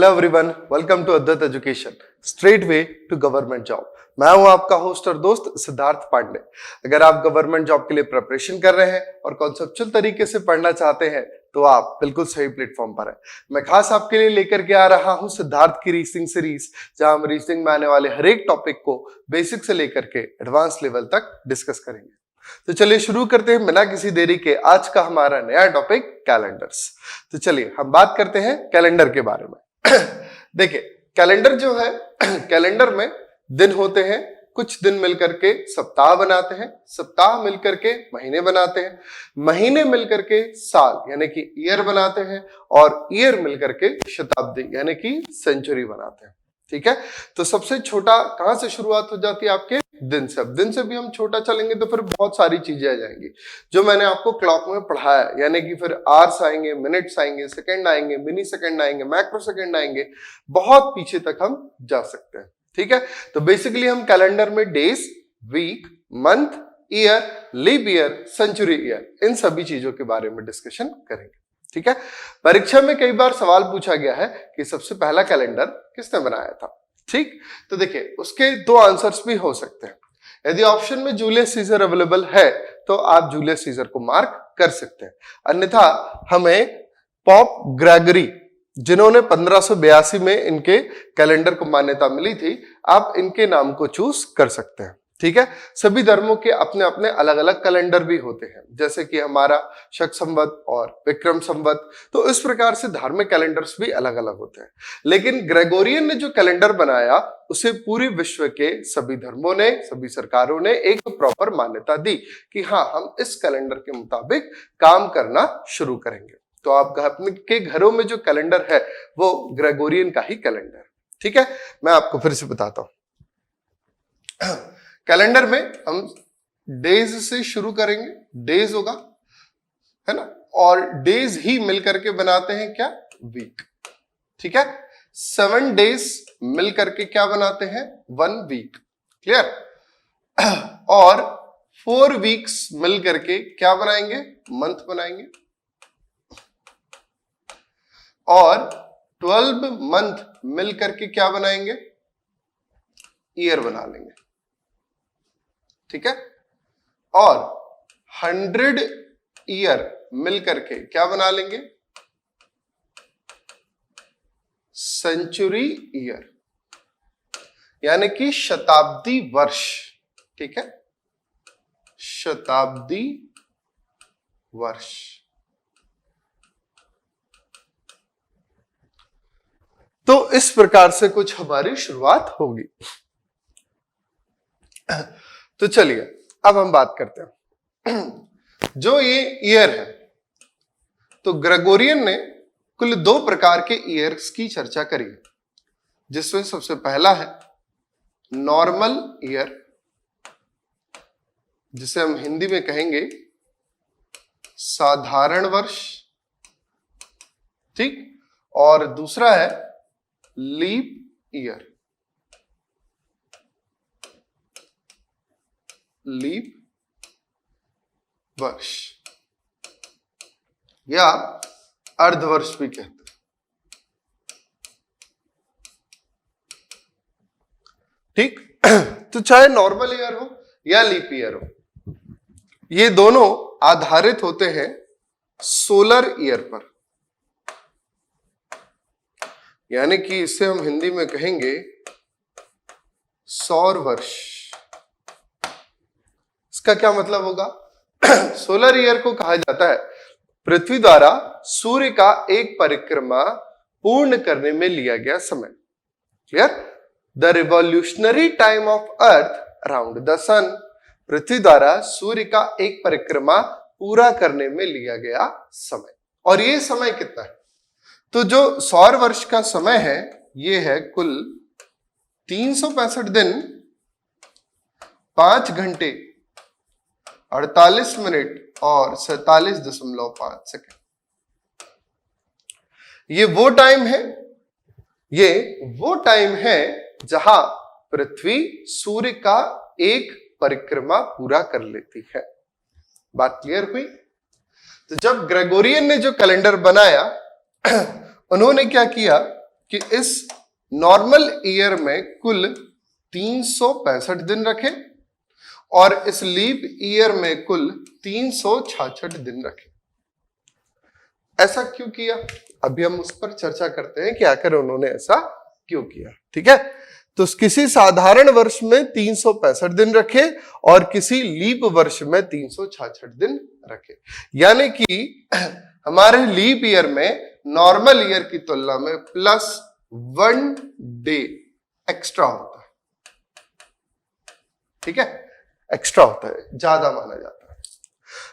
Hello everyone, welcome to Advait education, straight way to government job. मैं हूं आपका host और दोस्त सिद्धार्थ पांडे। अगर आप गवर्नमेंट जॉब के लिए प्रिपरेशन कर रहे हैं और कॉन्सेप्चुअल तरीके से पढ़ना चाहते हैं तो आप बिल्कुल सही प्लेटफॉर्म पर हैं। मैं खास आपके लिए लेकर के आ रहा हूं सिद्धार्थ की रीजनिंग सीरीज, जहां हम रीजनिंग में आने वाले हर एक टॉपिक को बेसिक से लेकर के एडवांस लेवल तक डिस्कस करेंगे। तो चलिए शुरू करते हैं बिना किसी देरी के। आज का हमारा नया टॉपिक कैलेंडर्स। तो चलिए हम बात करते हैं कैलेंडर के बारे में। देखिए, कैलेंडर जो है, कैलेंडर में दिन होते हैं, कुछ दिन मिलकर के सप्ताह बनाते हैं, सप्ताह मिलकर के महीने बनाते हैं, महीने मिलकर के साल यानी कि ईयर बनाते हैं, और ईयर मिलकर के शताब्दी यानी कि सेंचुरी बनाते हैं। ठीक है, तो सबसे छोटा कहां से शुरुआत हो जाती है? आपके दिन से। अब दिन से भी हम छोटा चलेंगे तो फिर बहुत सारी चीजें आ जाएंगी जो मैंने आपको क्लॉक में पढ़ाया, यानी कि फिर आवर्स आएंगे, मिनट्स आएंगे, सेकंड आएंगे, मिनी सेकंड आएंगे, मैक्रो सेकंड आएंगे, बहुत पीछे तक हम जा सकते हैं। ठीक है, तो बेसिकली हम कैलेंडर में days, week, month, year, leap year, century year, इन सभी चीजों के बारे में डिस्कशन करेंगे। ठीक है, परीक्षा में कई बार सवाल पूछा गया है कि सबसे पहला कैलेंडर किसने बनाया था। ठीक, तो देखिए उसके दो आंसर्स भी हो सकते हैं। यदि ऑप्शन में जूलियस सीजर अवेलेबल है तो आप जूलियस सीजर को मार्क कर सकते हैं, अन्यथा हमें पॉप ग्रेगरी, जिन्होंने 1582 में इनके कैलेंडर को मान्यता मिली थी, आप इनके नाम को चूज कर सकते हैं। ठीक है, सभी धर्मों के अपने अपने अलग अलग कैलेंडर भी होते हैं, जैसे कि हमारा शक संवत और विक्रम संवत। तो इस प्रकार से धार्मिक कैलेंडर्स भी अलग अलग होते हैं। लेकिन ग्रेगोरियन ने जो कैलेंडर बनाया उसे पूरे विश्व के सभी धर्मों ने, सभी सरकारों ने एक प्रॉपर मान्यता दी कि हाँ, हम इस कैलेंडर के मुताबिक काम करना शुरू करेंगे। तो आप के घरों में जो कैलेंडर है वो ग्रेगोरियन का ही कैलेंडर। ठीक है, मैं आपको फिर से बताता हूं। कैलेंडर में हम डेज से शुरू करेंगे, डेज होगा, है ना, और डेज ही मिलकर के बनाते हैं क्या? वीक। ठीक है, 7 डेज मिलकर के क्या बनाते हैं? 1 वीक। क्लियर? और 4 वीक्स मिलकर के क्या बनाएंगे? मंथ बनाएंगे। और 12 मंथ मिलकर के क्या बनाएंगे? ईयर बना लेंगे। ठीक है, और 100 ईयर मिलकर के क्या बना लेंगे? सेंचुरी ईयर, यानी कि शताब्दी वर्ष। ठीक है, शताब्दी वर्ष। तो इस प्रकार से कुछ हमारी शुरुआत होगी। तो चलिए अब हम बात करते हैं जो ये ईयर है। तो ग्रेगोरियन ने कुल 2 प्रकार के ईयर्स की चर्चा करी है, जिसमें सबसे पहला है नॉर्मल ईयर, जिसे हम हिंदी में कहेंगे साधारण वर्ष। ठीक, और दूसरा है लीप ईयर, लीप वर्ष, या अर्धवर्ष भी कहते हैं। ठीक, तो चाहे नॉर्मल ईयर हो या लीप ईयर हो, ये दोनों आधारित होते हैं सोलर ईयर पर, यानी कि इसे हम हिंदी में कहेंगे सौर वर्ष। इसका क्या मतलब होगा? सोलर ईयर को कहा जाता है पृथ्वी द्वारा सूर्य का एक परिक्रमा पूर्ण करने में लिया गया समय। Clear? The revolutionary time of earth around the sun. पृथ्वी द्वारा सूर्य का एक परिक्रमा पूरा करने में लिया गया समय। और ये समय कितना है? तो जो सौर वर्ष का समय है ये है कुल 365 दिन, 5 घंटे, 48 मिनट और 47.5 सेकंड। ये वो टाइम है जहां पृथ्वी सूर्य का एक परिक्रमा पूरा कर लेती है। बात क्लियर हुई? तो जब ग्रेगोरियन ने जो कैलेंडर बनाया उन्होंने क्या किया कि इस नॉर्मल ईयर में कुल 365 दिन रखे और इस लीप ईयर में कुल 366 दिन रखे। ऐसा क्यों किया, अभी हम उस पर चर्चा करते हैं कि आखिर उन्होंने ऐसा क्यों किया। ठीक है, तो किसी साधारण वर्ष में 365 दिन रखे और किसी लीप वर्ष में 366 दिन रखे। यानी कि हमारे लीप ईयर में नॉर्मल ईयर की तुलना में +1 डे एक्स्ट्रा होता है। ठीक है, एक्स्ट्रा होता है, ज्यादा माना जाता है।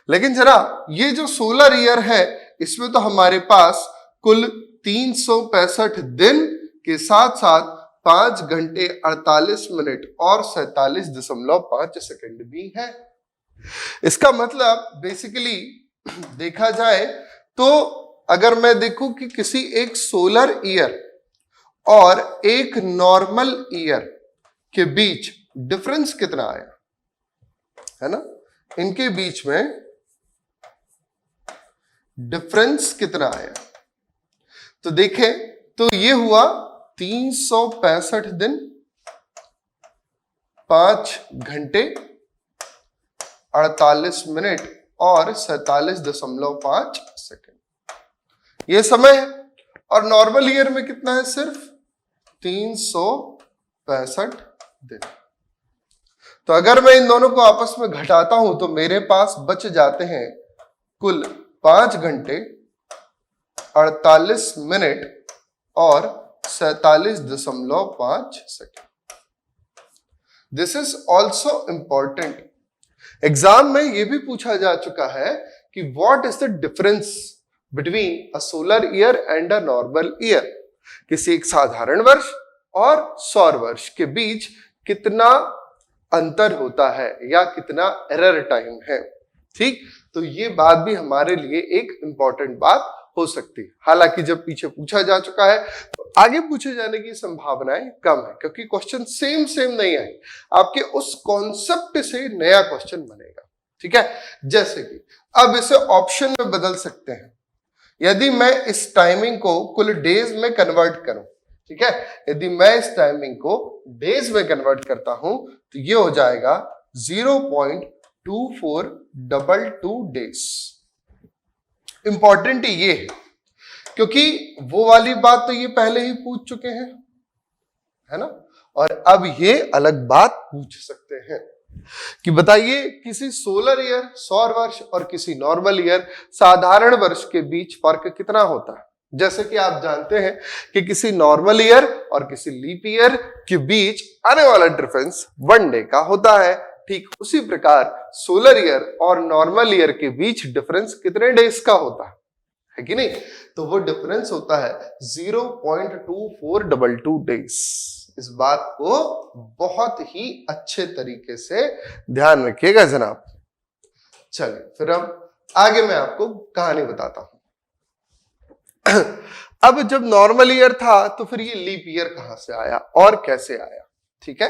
लेकिन जरा ये जो सोलर ईयर है इसमें तो हमारे पास कुल 365 दिन के साथ साथ 5 घंटे 48 मिनट और 47.5 सेकंड भी है। इसका मतलब बेसिकली देखा जाए तो अगर मैं देखूं कि किसी एक सोलर ईयर और एक नॉर्मल ईयर के बीच डिफरेंस कितना आया है ना, इनके बीच में डिफरेंस कितना आया, तो देखें तो ये हुआ 365 दिन 5 घंटे 48 मिनट और 47.5 सेकंड ये समय है। और नॉर्मल ईयर में कितना है, सिर्फ 365 दिन। तो अगर मैं इन दोनों को आपस में घटाता हूं तो मेरे पास बच जाते हैं कुल 5 घंटे 48 मिनट और 47.5 second. This is also important. Exam में यह भी पूछा जा चुका है कि what is the difference between a solar year and a normal year. किसी एक साधारण वर्ष और सौर वर्ष के बीच कितना अंतर होता है या कितना एरर टाइम है। ठीक, तो ये बात भी हमारे लिए एक इंपॉर्टेंट बात हो सकती है। हालांकि जब पीछे पूछा जा चुका है तो आगे पूछे जाने की संभावनाएं कम है, क्योंकि क्वेश्चन सेम नहीं आए, आपके उस कॉन्सेप्ट से नया क्वेश्चन बनेगा। ठीक है, जैसे कि अब इसे ऑप्शन में बदल सकते हैं। यदि मैं इस टाइमिंग को कुल डेज में कन्वर्ट करूं, ठीक है, यदि मैं इस टाइमिंग को डेज में कन्वर्ट करता हूं तो ये हो जाएगा 0.2422 डेज। इंपॉर्टेंट ये है क्योंकि वो वाली बात तो ये पहले ही पूछ चुके हैं, है ना, और अब ये अलग बात पूछ सकते हैं कि बताइए किसी सोलर ईयर सौर वर्ष और किसी नॉर्मल ईयर साधारण वर्ष के बीच फर्क कितना होता है। जैसे कि आप जानते हैं कि किसी नॉर्मल ईयर और किसी लीप ईयर के बीच आने वाला डिफरेंस 1 डे का होता है। ठीक उसी प्रकार सोलर ईयर और नॉर्मल ईयर के बीच डिफरेंस कितने डेज का होता है कि नहीं, तो वो डिफरेंस होता है 0.2422 डेज। इस बात को बहुत ही अच्छे तरीके से ध्यान रखिएगा जनाब। चलिए फिर अब आगे मैं आपको कहानी बताता हूं। अब जब नॉर्मल ईयर था तो फिर ये लीप ईयर कहां से आया और कैसे आया। ठीक है,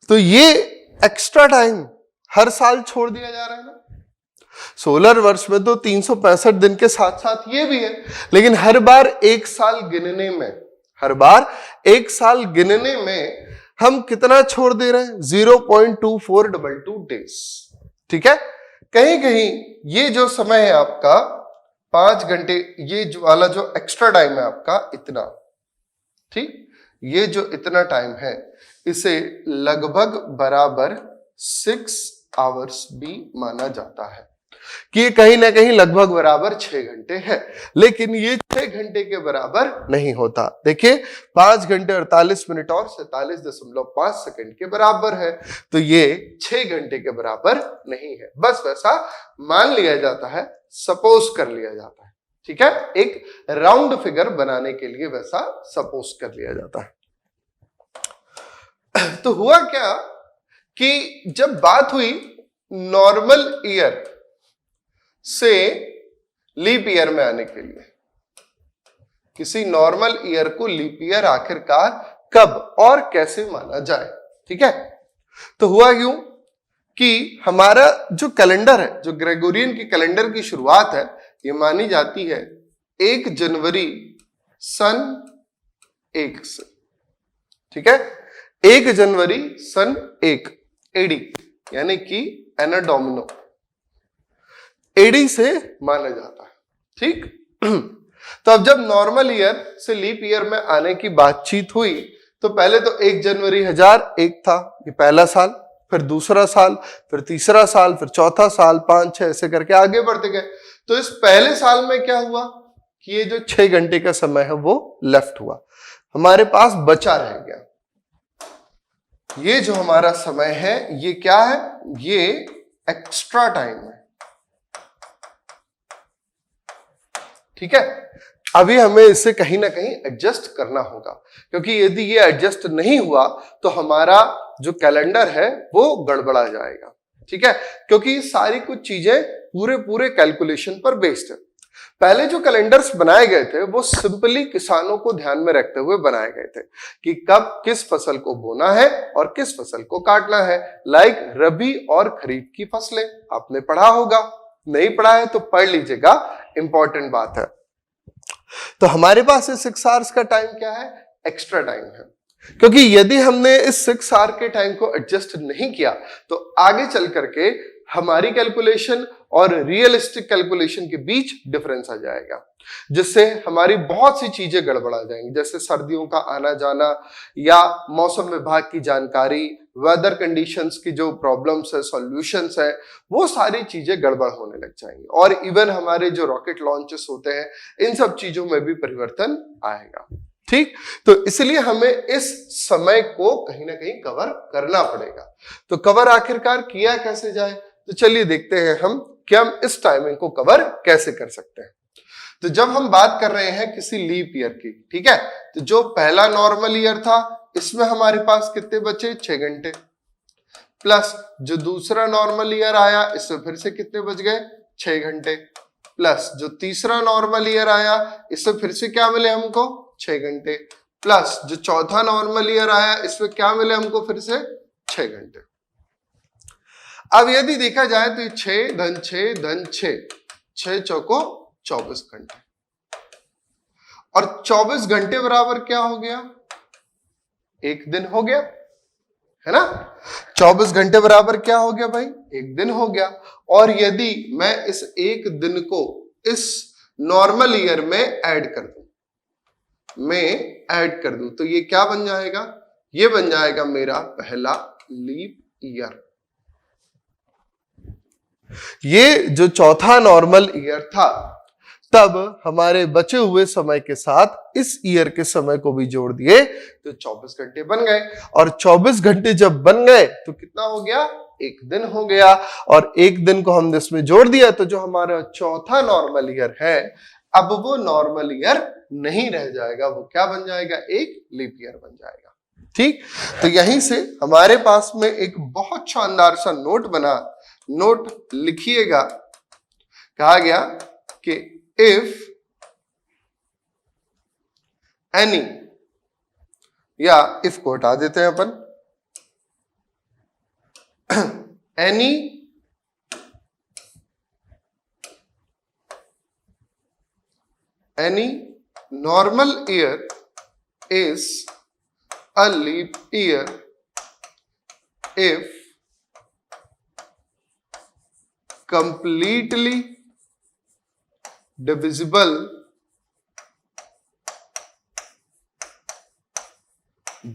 तो ये एक्स्ट्रा टाइम हर साल छोड़ दिया जा रहा है ना। सोलर वर्ष में तो 365 दिन के साथ साथ ये भी है, लेकिन हर बार एक साल गिनने में हम कितना छोड़ दे रहे हैं, 0.2422 डेज। ठीक है, कहीं कहीं ये जो समय है आपका 5 घंटे, ये जो वाला जो एक्स्ट्रा टाइम है आपका इतना, ठीक, ये जो इतना टाइम है इसे लगभग बराबर 6 आवर्स भी माना जाता है कि ये कहीं ना कहीं लगभग बराबर 6 घंटे है, लेकिन ये 6 घंटे के बराबर नहीं होता। देखिए 5 घंटे 48 मिनट और 47.5 सेकंड के बराबर है, तो ये 6 घंटे के बराबर नहीं है। बस वैसा मान लिया जाता है, सपोज कर लिया जाता है। ठीक है, एक राउंड फिगर बनाने के लिए वैसा सपोज कर लिया जाता है। तो हुआ क्या कि जब बात हुई नॉर्मल ईयर से लीप ईयर में आने के लिए, किसी नॉर्मल ईयर को लीप ईयर आखिरकार कब और कैसे माना जाए। ठीक है, तो हुआ यूं कि हमारा जो कैलेंडर है, जो ग्रेगोरियन की कैलेंडर की शुरुआत है, ये मानी जाती है 1 जनवरी सन 1 से, ठीक है, 1 जनवरी सन 1 एडी, यानी कि एना डोमिनो एडी से माना जाता है, ठीक। तो अब जब नॉर्मल ईयर से लीप ईयर में आने की बातचीत हुई तो पहले तो 1 जनवरी 1001 था, ये पहला साल, फिर दूसरा साल, फिर तीसरा साल, फिर चौथा साल, 5, 6 ऐसे करके आगे बढ़ते गए। तो इस पहले साल में क्या हुआ कि ये जो 6 घंटे का समय है वो लेफ्ट हुआ, हमारे पास बचा रह गया। ये जो हमारा समय है ये क्या है, ये एक्स्ट्रा टाइम है, ठीक है। अभी हमें इसे कहीं ना कहीं एडजस्ट करना होगा, क्योंकि यदि ये एडजस्ट नहीं हुआ तो हमारा जो कैलेंडर है वो गड़बड़ा जाएगा, ठीक है, क्योंकि सारी कुछ चीजें पूरे कैलकुलेशन पर बेस्ड है। पहले जो कैलेंडर्स बनाए गए थे वो सिंपली किसानों को ध्यान में रखते हुए बनाए गए थे कि कब किस फसल को बोना है और किस फसल को काटना है, लाइक रबी और खरीफ की फसलें। आपने पढ़ा होगा, नहीं पढ़ा है तो पढ़ लीजिएगा, इंपॉर्टेंट बात है। तो हमारे पास इस 6 आवर्स का टाइम क्या है, एक्स्ट्रा टाइम है, क्योंकि यदि हमने इस 6 आवर के टाइम को एडजस्ट नहीं किया तो आगे चल करके हमारी कैलकुलेशन और रियलिस्टिक कैलकुलेशन के बीच डिफरेंस आ जाएगा, जिससे हमारी बहुत सी चीजें गड़बड़ा जाएंगी, जैसे सर्दियों का आना जाना या मौसम विभाग की जानकारी, वेदर कंडीशंस की जो प्रॉब्लम्स है, सॉल्यूशंस है, वो सारी चीजें गड़बड़ होने लग जाएंगी। और इवन हमारे जो रॉकेट लॉन्चेस होते हैं, इन सब चीजों में भी परिवर्तन आएगा, ठीक। तो इसलिए हमें इस समय को कहीं ना कहीं कवर करना पड़ेगा। तो कवर आखिरकार किया कैसे जाए, तो चलिए देखते हैं हम कि हम इस टाइमिंग को कवर कैसे कर सकते हैं। तो जब हम बात कर रहे हैं किसी लीप ईयर की, ठीक है, तो जो पहला नॉर्मल ईयर था इसमें हमारे पास कितने बचे, 6 घंटे, प्लस जो दूसरा नॉर्मल ईयर आया इसमें फिर से कितने बच गए, 6 घंटे, प्लस जो तीसरा नॉर्मल ईयर आया इसमें फिर से क्या मिले हमको, 6 घंटे, प्लस जो चौथा नॉर्मल ईयर आया इसमें क्या मिले हमको, फिर से 6 घंटे। अब यदि देखा जाए तो 6 धन 6 धन 6, 6 चौको 24 घंटे, और 24 घंटे बराबर क्या हो गया, 1 दिन हो गया, है ना। 24 घंटे बराबर क्या हो गया भाई, 1 दिन हो गया। और यदि मैं इस 1 दिन को इस नॉर्मल ईयर में ऐड कर दूं, तो ये क्या बन जाएगा, ये बन जाएगा मेरा पहला लीप ईयर। ये जो चौथा नॉर्मल ईयर था, तब हमारे बचे हुए समय के साथ इस ईयर के समय को भी जोड़ दिए तो 24 घंटे बन गए, और 24 घंटे जब बन गए तो कितना हो गया, 1 दिन हो गया। और 1 दिन को हमने इसमें जोड़ दिया तो जो हमारा चौथा नॉर्मल ईयर है, अब वो नॉर्मल ईयर नहीं रह जाएगा, वो क्या बन जाएगा, एक लीप ईयर बन जाएगा, ठीक। तो यहीं से हमारे पास में एक बहुत शानदार सा नोट लिखिएगा, कहा गया कि इफ एनी, या इफ को हटा देते हैं अपन, any normal year is a leap year if completely divisible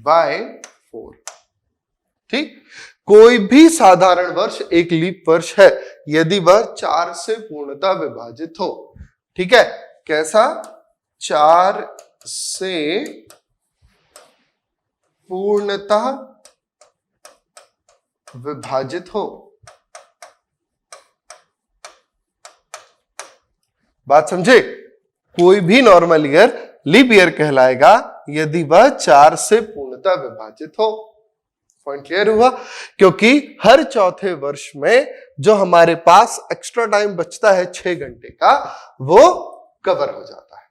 by 4, ठीक। कोई भी साधारण वर्ष एक लीप वर्ष है यदि वह 4 से पूर्णतः विभाजित हो, ठीक है। कैसा, 4 से पूर्णतः विभाजित हो। बात समझे, कोई भी नॉर्मल ईयर लीप ईयर कहलाएगा यदि वह 4 से पूर्णतः विभाजित हो। पॉइंट क्लियर हुआ, क्योंकि हर चौथे वर्ष में जो हमारे पास एक्स्ट्रा टाइम बचता है 6 घंटे का, वो कवर हो जाता है,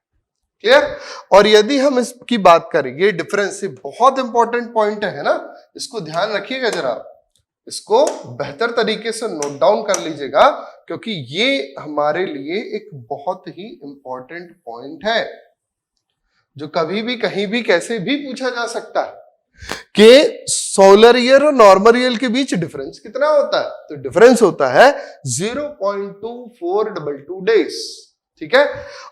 क्लियर। और यदि हम इसकी बात करें, ये डिफरेंस बहुत इंपॉर्टेंट पॉइंट है ना, इसको ध्यान रखिएगा जरा, इसको बेहतर तरीके से नोट डाउन कर लीजिएगा, क्योंकि ये हमारे लिए एक बहुत ही इंपॉर्टेंट पॉइंट है जो कभी भी कहीं भी कैसे भी पूछा जा सकता है कि सोलर ईयर और नॉर्मल ईयर के बीच डिफरेंस कितना होता है। तो डिफरेंस होता है 0.2422 डेज, ठीक है।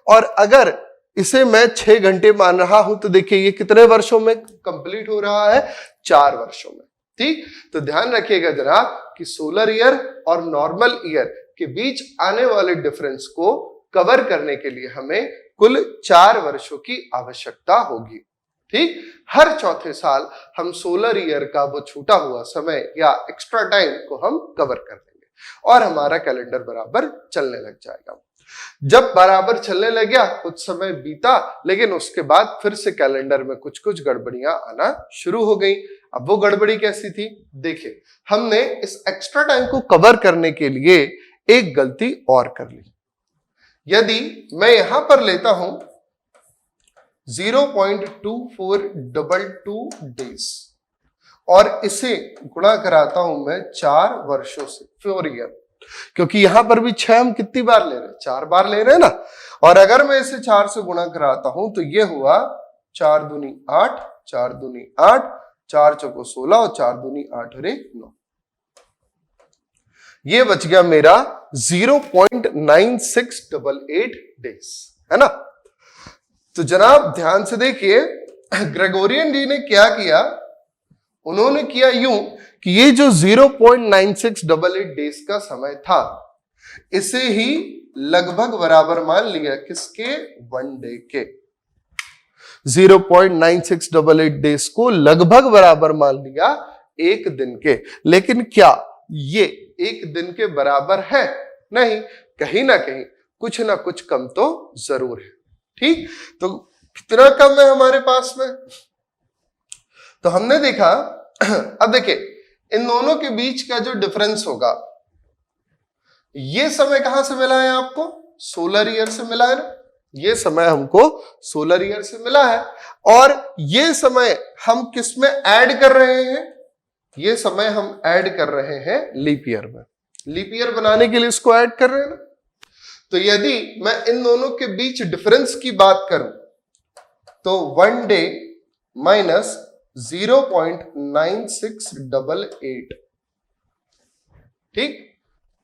और अगर इसे मैं 6 घंटे मान रहा हूं तो देखिए ये कितने वर्षों में कंप्लीट हो रहा है, 4 वर्षों में, ठीक। तो ध्यान रखिएगा जनाब कि सोलर ईयर और नॉर्मल ईयर के बीच आने वाले डिफरेंस को कवर करने के लिए हमें कुल 4 वर्षों की आवश्यकता होगी, ठीक। हर चौथे साल हम सोलर ईयर का वो छूटा हुआ समय या एक्स्ट्रा टाइम को हम कवर कर देंगे और हमारा कैलेंडर बराबर चलने लग जाएगा। जब बराबर चलने लग गया, कुछ समय बीता, लेकिन उसके बाद फिर से कैलेंडर में कुछ कुछ गड़बड़ियां आना शुरू हो गई। अब वो गड़बड़ी कैसी थी, देखिए हमने इस एक्स्ट्रा टाइम को कवर करने के लिए एक गलती और कर ली। यदि मैं यहां पर लेता हूं 0.2422 डेज और इसे गुणा कराता हूं मैं 4 वर्षों से, 4 ईयर, क्योंकि यहां पर भी 6 हम कितनी बार ले रहे हैं, 4 बार ले रहे हैं ना। और अगर मैं इसे 4 से गुणा कराता हूं तो ये हुआ 4 दूनी 8, 4 दूनी 8, 4 चौको 16 और 4 दूनी 8 और 1 9। ये बच गया मेरा 0.9688 डेज, है ना। तो जनाब ध्यान से देखिए, ग्रेगोरियन जी ने क्या किया, उन्होंने किया यूं कि ये जो 0.9688 डेज का समय था इसे ही लगभग बराबर मान लिया किसके, 1 डे के। 0.9688 डेज को लगभग बराबर मान लिया 1 दिन के। लेकिन क्या ये 1 दिन के बराबर है, नहीं, कहीं ना कहीं कुछ ना कुछ कम तो जरूर है, ठीक। तो कितना कम है हमारे पास में, तो हमने देखा अब देखिए इन दोनों के बीच का जो डिफरेंस होगा, ये समय कहां से मिला है आपको, सोलर ईयर से मिला है ना। ये समय हमको सोलर ईयर से मिला है और ये समय हम किस में ऐड कर रहे हैं, ये समय हम ऐड कर रहे हैं लीप ईयर में। लीप ईयर बनाने के लिए इसको ऐड कर रहे हैं ना। तो यदि मैं इन दोनों के बीच डिफरेंस की बात करूं तो 1 डे माइनस 0.9688, ठीक।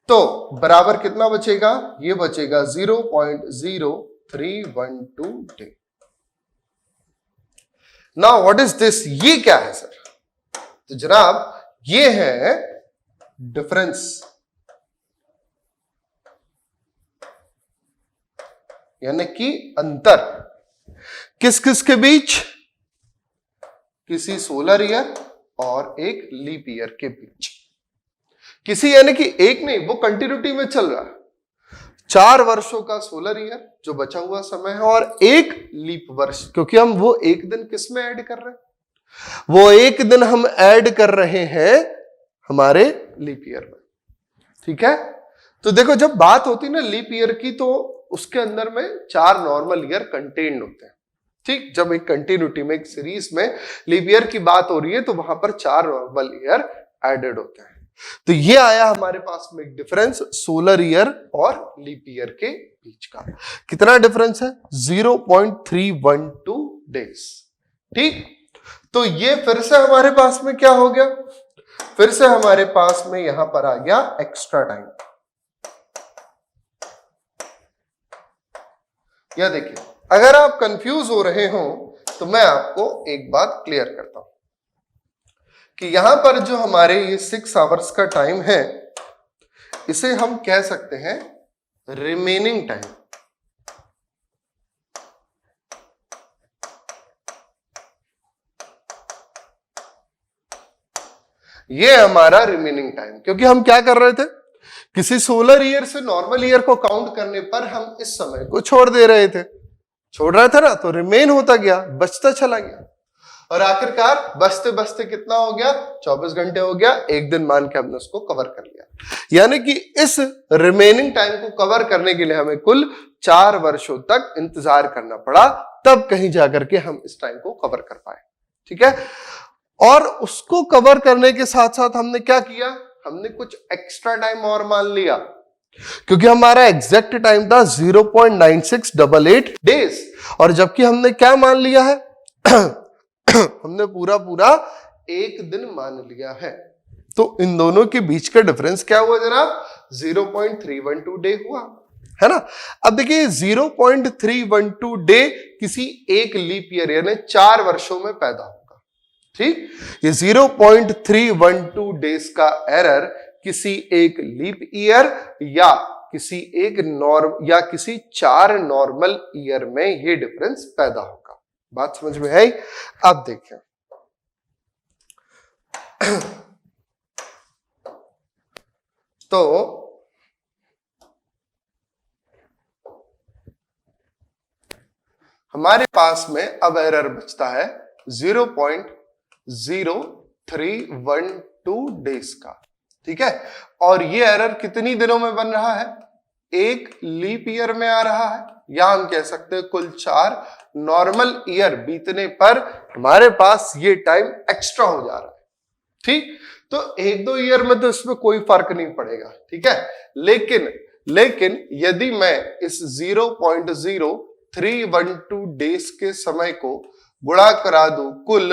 तो बराबर कितना बचेगा, ये बचेगा 0.0312 day. Now what is this, ये क्या है सर, तो जनाब ये है डिफरेंस, यानी कि अंतर किस किस के बीच, किसी सोलर ईयर और एक लीप ईयर के बीच। किसी यानी कि एक नहीं, वो कंटिन्यूटी में चल रहा है। 4 वर्षों का सोलर ईयर जो बचा हुआ समय है और एक लीप वर्ष, क्योंकि हम वो एक दिन किस में ऐड कर रहे हैं, वो एक दिन हम ऐड कर रहे हैं हमारे लीप ईयर में, ठीक है। तो देखो जब बात होती है ना लीप ईयर की, तो उसके अंदर में 4 नॉर्मल ईयर कंटेन्ड होते हैं, ठीक। जब एक कंटिन्यूटी में, एक सीरीज में लीप ईयर की बात हो रही है तो वहां पर 4 नॉर्मल ईयर एडेड होते हैं। तो ये आया हमारे पास में एक डिफरेंस सोलर ईयर और लीप ईयर के बीच का। कितना डिफरेंस है, 0.312 डेज, ठीक। तो ये फिर से हमारे पास में क्या हो गया, फिर से हमारे पास में यहां पर आ गया एक्स्ट्रा टाइम। या देखिए अगर आप कंफ्यूज हो रहे हो तो मैं आपको एक बात क्लियर करता हूं कि यहां पर जो हमारे ये 6 आवर्स का टाइम है, इसे हम कह सकते हैं रिमेनिंग टाइम। ये हमारा रिमेनिंग टाइम, क्योंकि हम क्या कर रहे थे, किसी सोलर ईयर से नॉर्मल ईयर को काउंट करने पर हम इस समय को छोड़ दे रहे थे, छोड़ रहा था ना, तो रिमेन होता गया, बचता चला गया और आखिरकार बचते बचते कितना हो गया, 24 घंटे हो गया, एक दिन मान के हमने उसको कवर कर लिया। यानी कि इस रिमेनिंग टाइम को कवर करने के लिए हमें कुल 4 वर्षों तक इंतजार करना पड़ा, तब कहीं जाकर के हम इस टाइम को कवर कर पाए, ठीक है। और उसको कवर करने के साथ साथ हमने क्या किया, हमने कुछ एक्स्ट्रा टाइम और मान लिया। क्योंकि हमारा एग्जैक्ट टाइम था 0.9688 डेज, और जबकि हमने क्या मान लिया है हमने पूरा पूरा एक दिन मान लिया है। तो इन दोनों के बीच का डिफरेंस क्या हुआ जनाब? 0.312 डे हुआ, है ना। अब देखिए 0.312 डे किसी एक लीप ईयर यानी 4 वर्षों में पैदा होगा, ठीक। ये 0.312 डेज का एरर किसी एक लीप ईयर या किसी एक या किसी 4 नॉर्मल ईयर में ये डिफरेंस पैदा होगा। बात समझ में आई? अब देखें तो हमारे पास में अब एरर बचता है 0.0312 डेज का, ठीक है। और ये एरर कितनी दिनों में बन रहा है? एक लीप ईयर में आ रहा है, या हम कह सकते हैं कुल 4 नॉर्मल ईयर बीतने पर हमारे पास ये टाइम एक्स्ट्रा हो जा रहा है, ठीक। तो 1-2 ईयर में तो इसमें कोई फर्क नहीं पड़ेगा, ठीक है। लेकिन यदि मैं इस 0.0312 डेज के समय को गुणा करा दूं कुल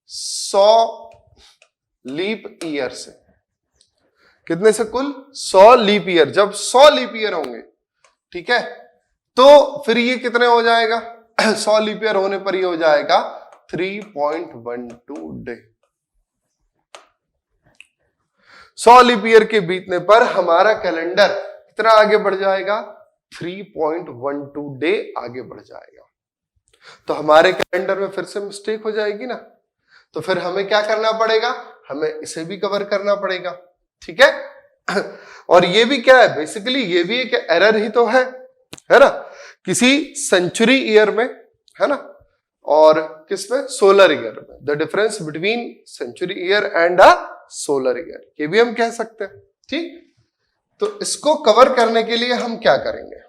100 लीप ईयर से, कितने से? कुल 100 लीप ईयर। जब 100 लीप ईयर होंगे, ठीक है, तो फिर ये कितने हो जाएगा? 100 लीप ईयर होने पर ये हो जाएगा 3.12 डे। 100 लीप ईयर के बीतने पर हमारा कैलेंडर कितना आगे बढ़ जाएगा? 3.12 डे आगे बढ़ जाएगा। तो हमारे कैलेंडर में फिर से मिस्टेक हो जाएगी ना, तो फिर हमें क्या करना पड़ेगा? हमें इसे भी कवर करना पड़ेगा, ठीक है। और ये भी क्या है? बेसिकली ये भी एक एरर ही तो है ना, किसी सेंचुरी ईयर में, है ना, और किसमें? सोलर ईयर में। The difference between century year and a solar year, ये भी हम कह सकते हैं, ठीक। तो इसको कवर करने के लिए हम क्या करेंगे?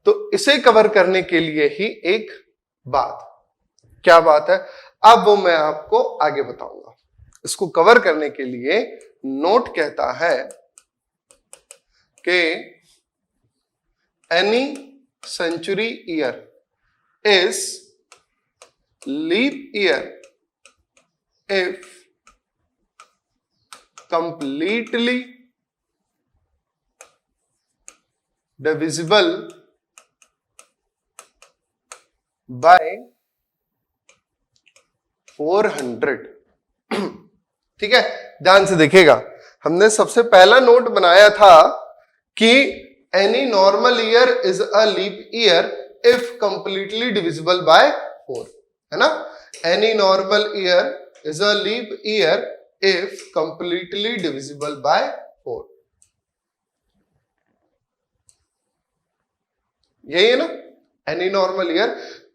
तो इसे कवर करने के लिए ही एक बात, क्या बात है? अब वो मैं आपको आगे बताऊंगा। इसको कवर करने के लिए नोट कहता है कि any century year is leap year if completely divisible by 400। ठीक है, ध्यान से देखिएगा, हमने सबसे पहला नोट बनाया था कि any normal year is a leap year if completely divisible by 4, है ना। Any normal year is a leap year if completely divisible by 4, यही है ना। एनी नॉर्मल ईयर,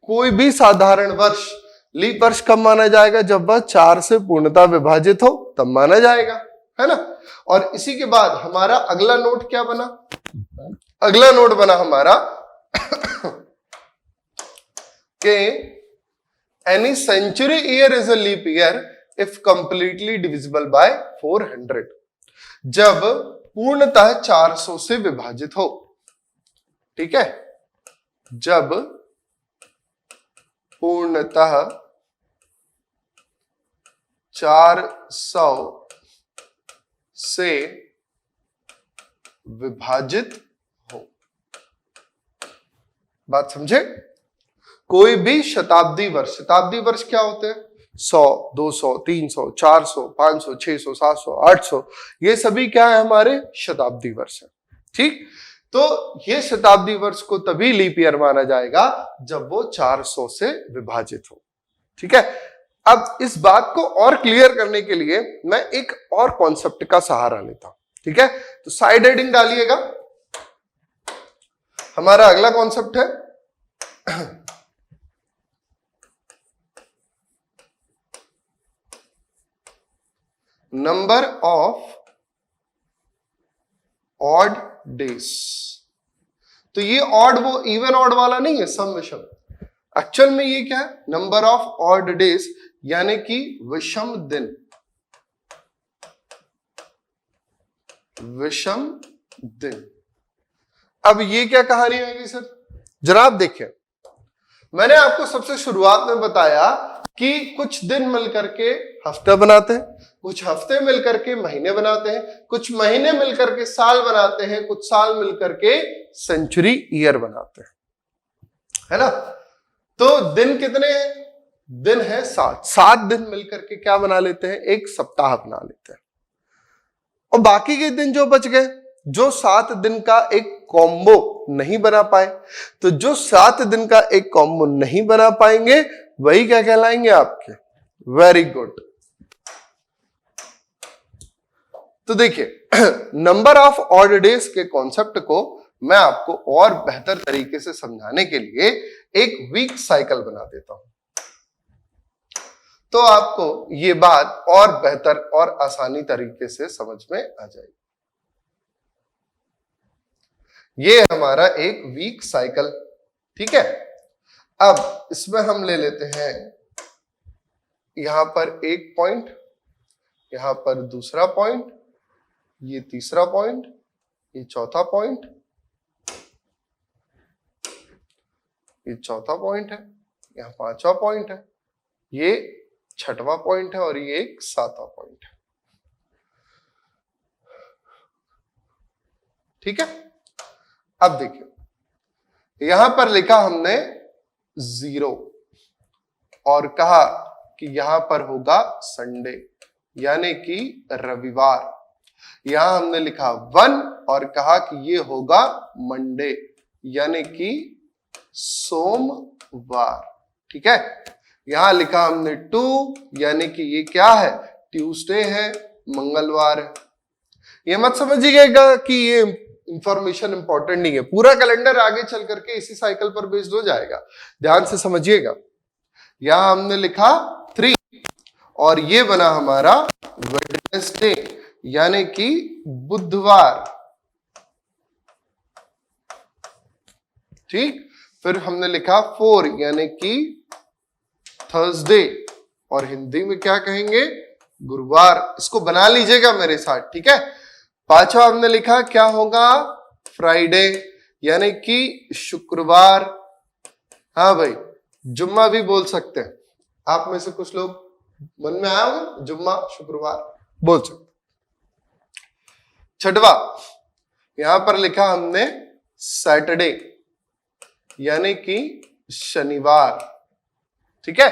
कोई भी साधारण वर्ष लीप वर्ष कब माना जाएगा? जब वह 4 से पूर्णतः विभाजित हो तब माना जाएगा, है ना। और इसी के बाद हमारा अगला नोट क्या बना? अगला नोट बना हमारा कि any century year is a leap year if completely divisible by 400, जब पूर्णतः 400 से विभाजित हो, ठीक है। जब पूर्णतः 400 से विभाजित हो। बात समझे? कोई भी शताब्दी वर्ष क्या होते हैं? 100, 200, 300, 400, 500, 600, 700, 800, ये सभी क्या है? हमारे शताब्दी वर्ष है, ठीक। तो ये शताब्दी वर्ष को तभी लीप ईयर माना जाएगा जब वो 400 से विभाजित हो, ठीक है। अब इस बात को और क्लियर करने के लिए मैं एक और कॉन्सेप्ट का सहारा लेता हूं, ठीक है। तो साइड हेडिंग डालिएगा। हमारा अगला कॉन्सेप्ट है नंबर ऑफ ऑड डेज। तो ये ऑड वो इवन ऑड वाला नहीं है, सम विषम। एक्चुअल में ये क्या है? नंबर ऑफ ऑड डेज, यानी कि विषम दिन। विषम दिन। अब ये क्या कहानी आएगी सर? जरा आप देखिए, मैंने आपको सबसे शुरुआत में बताया कि कुछ दिन मिलकर के हफ्ता बनाते हैं, कुछ हफ्ते मिलकर के महीने बनाते हैं, कुछ महीने मिलकर के साल बनाते हैं, कुछ साल मिलकर के सेंचुरी ईयर बनाते हैं, है ना? तो दिन कितने हैं? दिन है 7। 7 दिन मिलकर के क्या बना लेते हैं? एक सप्ताह बना लेते हैं। और बाकी के दिन जो बच गए, जो 7 दिन का एक कॉम्बो नहीं बना पाए, तो जो 7 दिन का एक कॉम्बो नहीं बना पाएंगे वही क्या कहलाएंगे आपके? Very good. तो देखिए, नंबर ऑफ ऑड डेज के कॉन्सेप्ट को मैं आपको और बेहतर तरीके से समझाने के लिए एक वीक साइकिल बना देता हूं, तो आपको ये बात और बेहतर और आसानी तरीके से समझ में आ जाएगी। ये हमारा एक वीक साइकिल, ठीक है? अब इसमें हम ले लेते हैं यहां पर एक पॉइंट, यहां पर दूसरा पॉइंट, ये तीसरा पॉइंट, ये चौथा पॉइंट, ये चौथा पॉइंट है, यहां 5वां पॉइंट है, ये 6वां पॉइंट है और ये एक 7वां पॉइंट है, ठीक है? अब देखिए, यहां पर लिखा हमने 0 और कहा कि यहां पर होगा संडे यानी कि रविवार। यहां हमने लिखा 1 और कहा कि ये होगा मंडे यानी कि सोमवार, ठीक है? यहां लिखा हमने 2 यानी कि ये क्या है? ट्यूसडे है, मंगलवार है। ये मत समझिएगा कि ये इंफॉर्मेशन इंपॉर्टेंट नहीं है, पूरा कैलेंडर आगे चल करके इसी साइकिल पर बेस्ड हो जाएगा, ध्यान से समझिएगा। यहां हमने लिखा 3 और ये बना हमारा वेडनेसडे यानी कि बुधवार, ठीक? फिर हमने लिखा 4 यानी कि थर्सडे और हिंदी में क्या कहेंगे? गुरुवार। इसको बना लीजिएगा मेरे साथ, ठीक है? 5वां हमने लिखा क्या होगा? फ्राइडे यानी कि शुक्रवार। हाँ भाई, जुम्मा भी बोल सकते हैं, आप में से कुछ लोग मन में आया होगा, जुम्मा शुक्रवार बोल सकते। 6वां यहां पर लिखा हमने सैटरडे यानी कि शनिवार, ठीक है?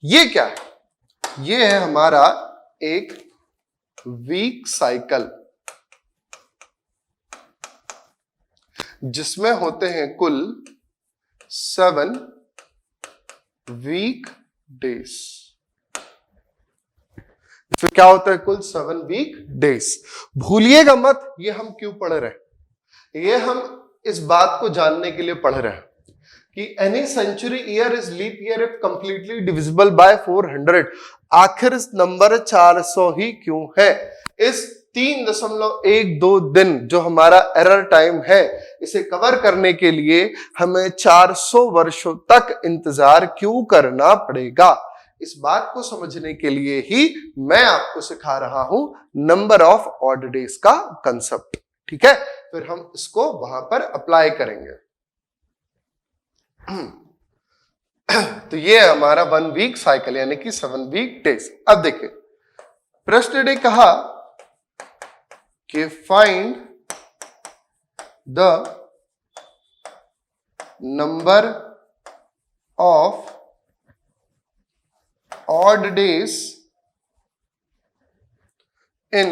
ये क्या है? ये है हमारा एक वीक साइकिल जिसमें होते हैं कुल 7 वीक डेज। फिर क्या होता है? कुल 7 वीक डेज। भूलिएगा मत ये हम क्यों पढ़ रहे हैं, ये हम इस बात को जानने के लिए पढ़ रहे हैं कि any century year is leap year if completely divisible by 400। आखिर इस नंबर 400 ही क्यों है? इस 3.12 दिन जो हमारा एरर टाइम है, इसे कवर करने के लिए हमें 400 वर्षों तक इंतजार क्यों करना पड़ेगा? इस बात को समझने के लिए ही मैं आपको सिखा रहा हूं नंबर ऑफ ऑड डेज का कंसेप्ट, ठीक है? फिर हम इसको वहां पर अप्लाई करेंगे। तो ये है हमारा 1 वीक साइकिल यानी कि 7 वीक डेज। अब देखिए, प्रश्न ने कहा कि find the number of odd days in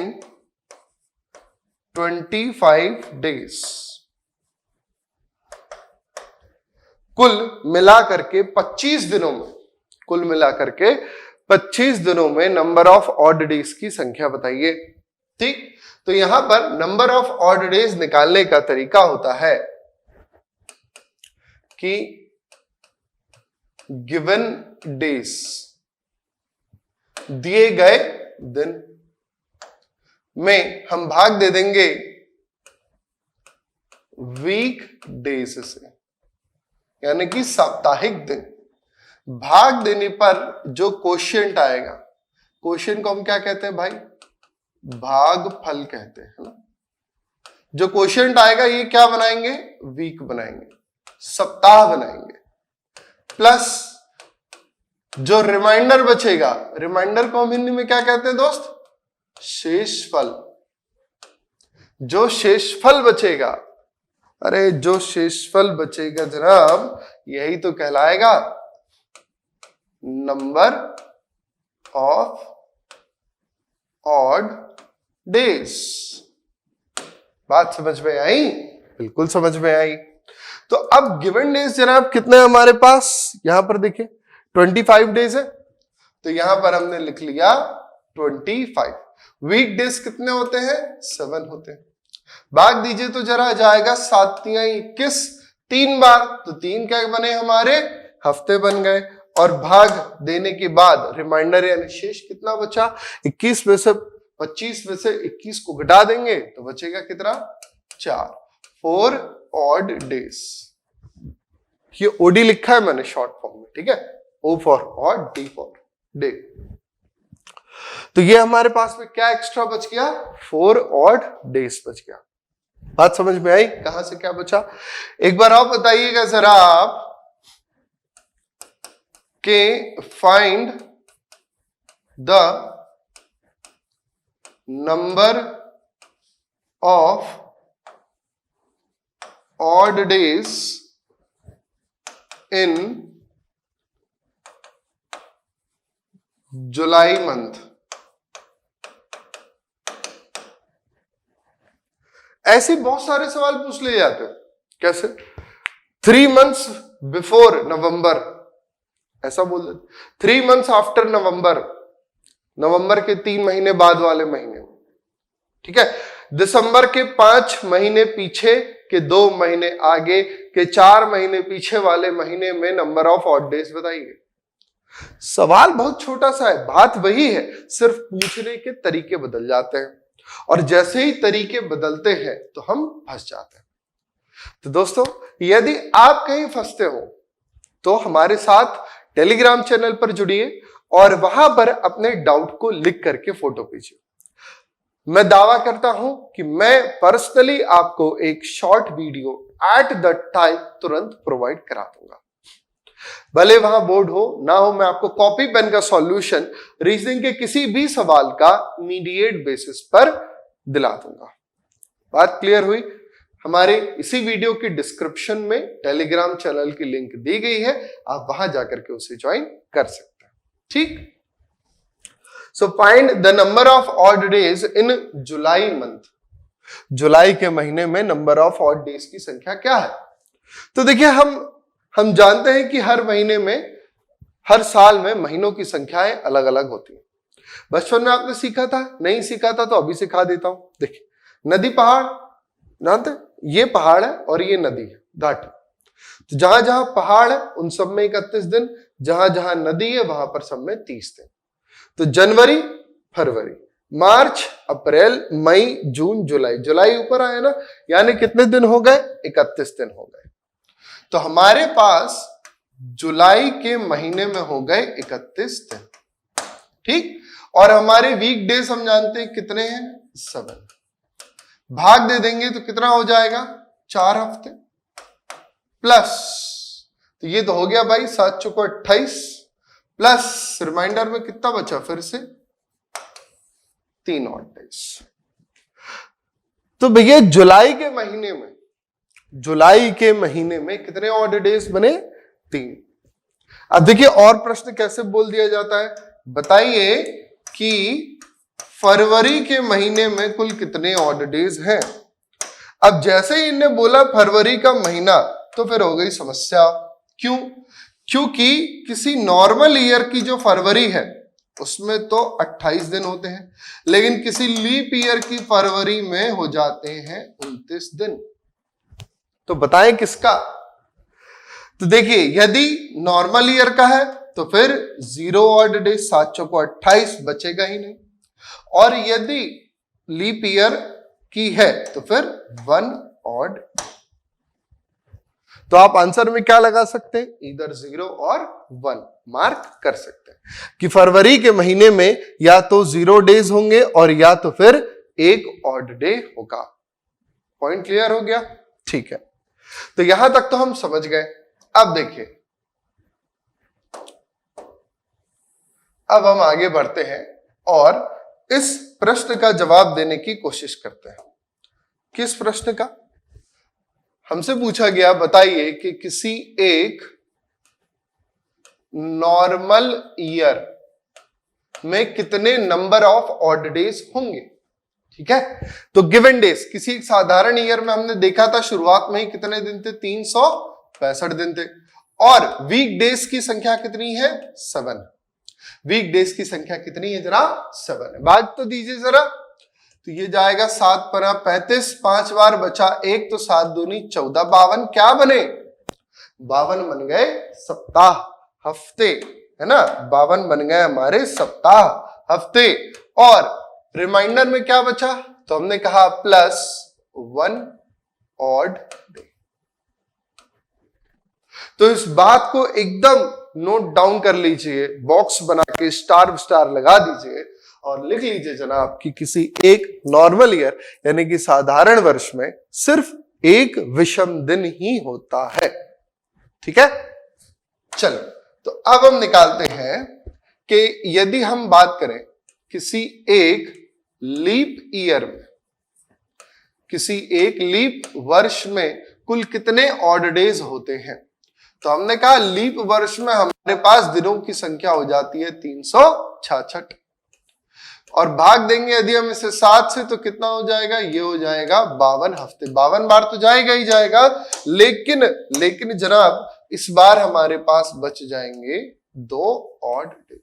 25 days। कुल मिला करके 25 दिनों में, कुल मिला करके 25 दिनों में नंबर ऑफ ऑड डेज की संख्या बताइए, ठीक? तो यहां पर नंबर ऑफ ऑड डेज निकालने का तरीका होता है कि गिवन डेज, दिए गए दिन में हम भाग दे देंगे वीक डेज से, यानी कि साप्ताहिक दिन। भाग देने पर जो कोशिएंट आएगा, कोशिएंट को हम क्या कहते हैं भाई? भागफल कहते हैं, है ना? जो क्वोशिएंट आएगा ये क्या बनाएंगे, वीक बनाएंगे, सप्ताह बनाएंगे, प्लस जो रिमाइंडर बचेगा, रिमाइंडर को हम हिंदी में क्या कहते हैं दोस्त, शेषफल। जो शेषफल बचेगा, अरे जो शेषफल बचेगा जनाब, यही तो कहलाएगा नंबर ऑफ ऑड डेज। बात समझ में आई, बिल्कुल समझ में आई। तो अब गिवन डेज जनाब कितने हैं हमारे पास, यहां पर देखिए 25 डेज है, तो यहां पर हमने लिख लिया 25। वीक डेज कितने होते हैं, 7 होते हैं। भाग दीजिए तो जरा जाएगा 7 तियां 21, 3 बार, तो 3 क्या बने हमारे, हफ्ते बन गए। और भाग देने के बाद रिमाइंडर यानी शेष कितना बचा, 21 में से 25 में से 21 को घटा देंगे तो बचेगा कितना, 4, 4 ऑड डेज। ये ओडी लिखा है मैंने शॉर्ट फॉर्म में, ठीक है, O for odd, D for day. तो ये हमारे पास में क्या एक्स्ट्रा बच गया, 4 ऑड डेज बच गया। बात समझ में आई, कहां से क्या बचा। एक बार आप बताइएगा जरा आप के find the number of odd days in July month. ऐसे बहुत सारे सवाल पूछ लिए जाते हैं। कैसे, 3 months बिफोर नवंबर, ऐसा बोल देते, 3 months आफ्टर नवंबर, नवंबर के 3 महीने बाद वाले महीने, ठीक है, दिसंबर के 5 महीने पीछे के 2 महीने आगे के 4 महीने पीछे वाले महीने में नंबर ऑफ ऑड डेज बताइए। सवाल बहुत छोटा सा है, बात वही है, सिर्फ पूछने के तरीके बदल जाते हैं, और जैसे ही तरीके बदलते हैं तो हम फंस जाते हैं। तो दोस्तों, यदि आप कहीं फंसते हो तो हमारे साथ टेलीग्राम चैनल पर जुड़िए और वहां पर अपने डाउट को लिख करके फोटो भेजिए। मैं दावा करता हूं कि मैं पर्सनली आपको एक short video at the time तुरंत प्रोवाइड करा दूंगा। भले वहां बोर्ड हो ना हो, मैं आपको कॉपी पेन का सॉल्यूशन रीजनिंग के किसी भी सवाल का इमीडिएट बेसिस पर दिला दूंगा। बात क्लियर हुई। हमारे इसी वीडियो की डिस्क्रिप्शन में टेलीग्राम चैनल की लिंक दी गई है, आप वहां जाकर के उसे ज्वाइन कर सकते हैं, ठीक। So find the number of odd days in July month. जुलाई के महीने में नंबर ऑफ ऑड डेज की संख्या क्या है। तो देखिए, हम जानते हैं कि हर महीने में, हर साल में महीनों की संख्याएं अलग अलग होती हैं। बचपन में आपने सीखा था, नहीं सीखा था तो अभी सिखा देता हूं। देखिए, नदी पहाड़ जानते हैं, ये पहाड़ है और ये नदी है, घाटी। तो जहां जहां पहाड़ है उन सब में 31 दिन, जहां जहां नदी है वहां पर सब में 30 दिन। तो जनवरी, फरवरी, मार्च, अप्रैल, मई, जून, जुलाई, जुलाई ऊपर आया ना, यानी कितने दिन हो गए, 31 दिन हो गए। तो हमारे पास जुलाई के महीने में हो गए 31 दिन, ठीक। और हमारे वीक डेज हम जानते हैं कितने हैं, 7। भाग दे देंगे तो कितना हो जाएगा, 4 हफ्ते, प्लस, तो ये तो हो गया भाई 7 चौको 28, प्लस रिमाइंडर में कितना बचा, फिर से 3 ऑड डेज। तो भैया जुलाई के महीने में कितने ऑड डेज बने, 3। अब देखिए और प्रश्न कैसे बोल दिया जाता है, बताइए कि फरवरी के महीने में कुल कितने ऑड डेज हैं। अब जैसे ही इन्हें बोला फरवरी का महीना, तो फिर हो गई समस्या। क्यों, क्योंकि किसी नॉर्मल ईयर की जो फरवरी है उसमें तो 28 दिन होते हैं, लेकिन किसी लीप ईयर की फरवरी में हो जाते हैं 29 दिन। तो बताएं किसका। तो देखिए, यदि नॉर्मल ईयर का है तो फिर 0 ऑड डेज, 7 चौको 28 बचेगा ही नहीं, और यदि लीप ईयर की है तो फिर 1 ऑड। तो आप आंसर में क्या लगा सकते हैं, इधर 0 और 1 मार्क कर सकते हैं कि फरवरी के महीने में या तो 0 डेज होंगे और या तो फिर 1 ऑड डे होगा। पॉइंट क्लियर हो गया? ठीक है, तो यहां तक तो हम समझ गए। अब देखिए, अब हम आगे बढ़ते हैं और इस प्रश्न का जवाब देने की कोशिश करते हैं। किस प्रश्न का? हमसे पूछा गया, बताइए कि किसी एक नॉर्मल ईयर में कितने नंबर ऑफ ऑड डेज होंगे। ठीक है, तो गिवन डेज, किसी एक साधारण ईयर में हमने देखा था शुरुआत में ही कितने दिन थे, 365 दिन थे। और वीक डेज की संख्या कितनी है? 7। वीक डेज की संख्या कितनी है जनाब? 7 है। भाग तो दीजिए जरा, तो ये जाएगा 7 परा 35, 5 बार बचा 1, तो 7 दूनी 14, 52 क्या बने? 52 बन गए सप्ताह, हफ्ते, है ना। 52 बन गए हमारे सप्ताह, हफ्ते। और रिमाइंडर में क्या बचा? तो हमने कहा +1 ऑड डे। तो इस बात को एकदम नोट डाउन कर लीजिए, बॉक्स बना के स्टार लगा दीजिए और लिख लीजिए जनाब कि किसी एक नॉर्मल ईयर यानी कि साधारण वर्ष में सिर्फ एक विषम दिन ही होता है। ठीक है, चलो, तो अब हम निकालते हैं कि यदि हम बात करें किसी एक लीप ईयर में, किसी एक लीप वर्ष में कुल कितने ऑड डेज होते हैं। तो हमने कहा लीप वर्ष में हमारे पास दिनों की संख्या हो जाती है 366 और भाग देंगे यदि हम इसे 7 से तो कितना हो जाएगा? ये हो जाएगा 52 हफ्ते। 52 बार तो जाएगा ही जाएगा, लेकिन जनाब इस बार हमारे पास बच जाएंगे 2 ऑड डे।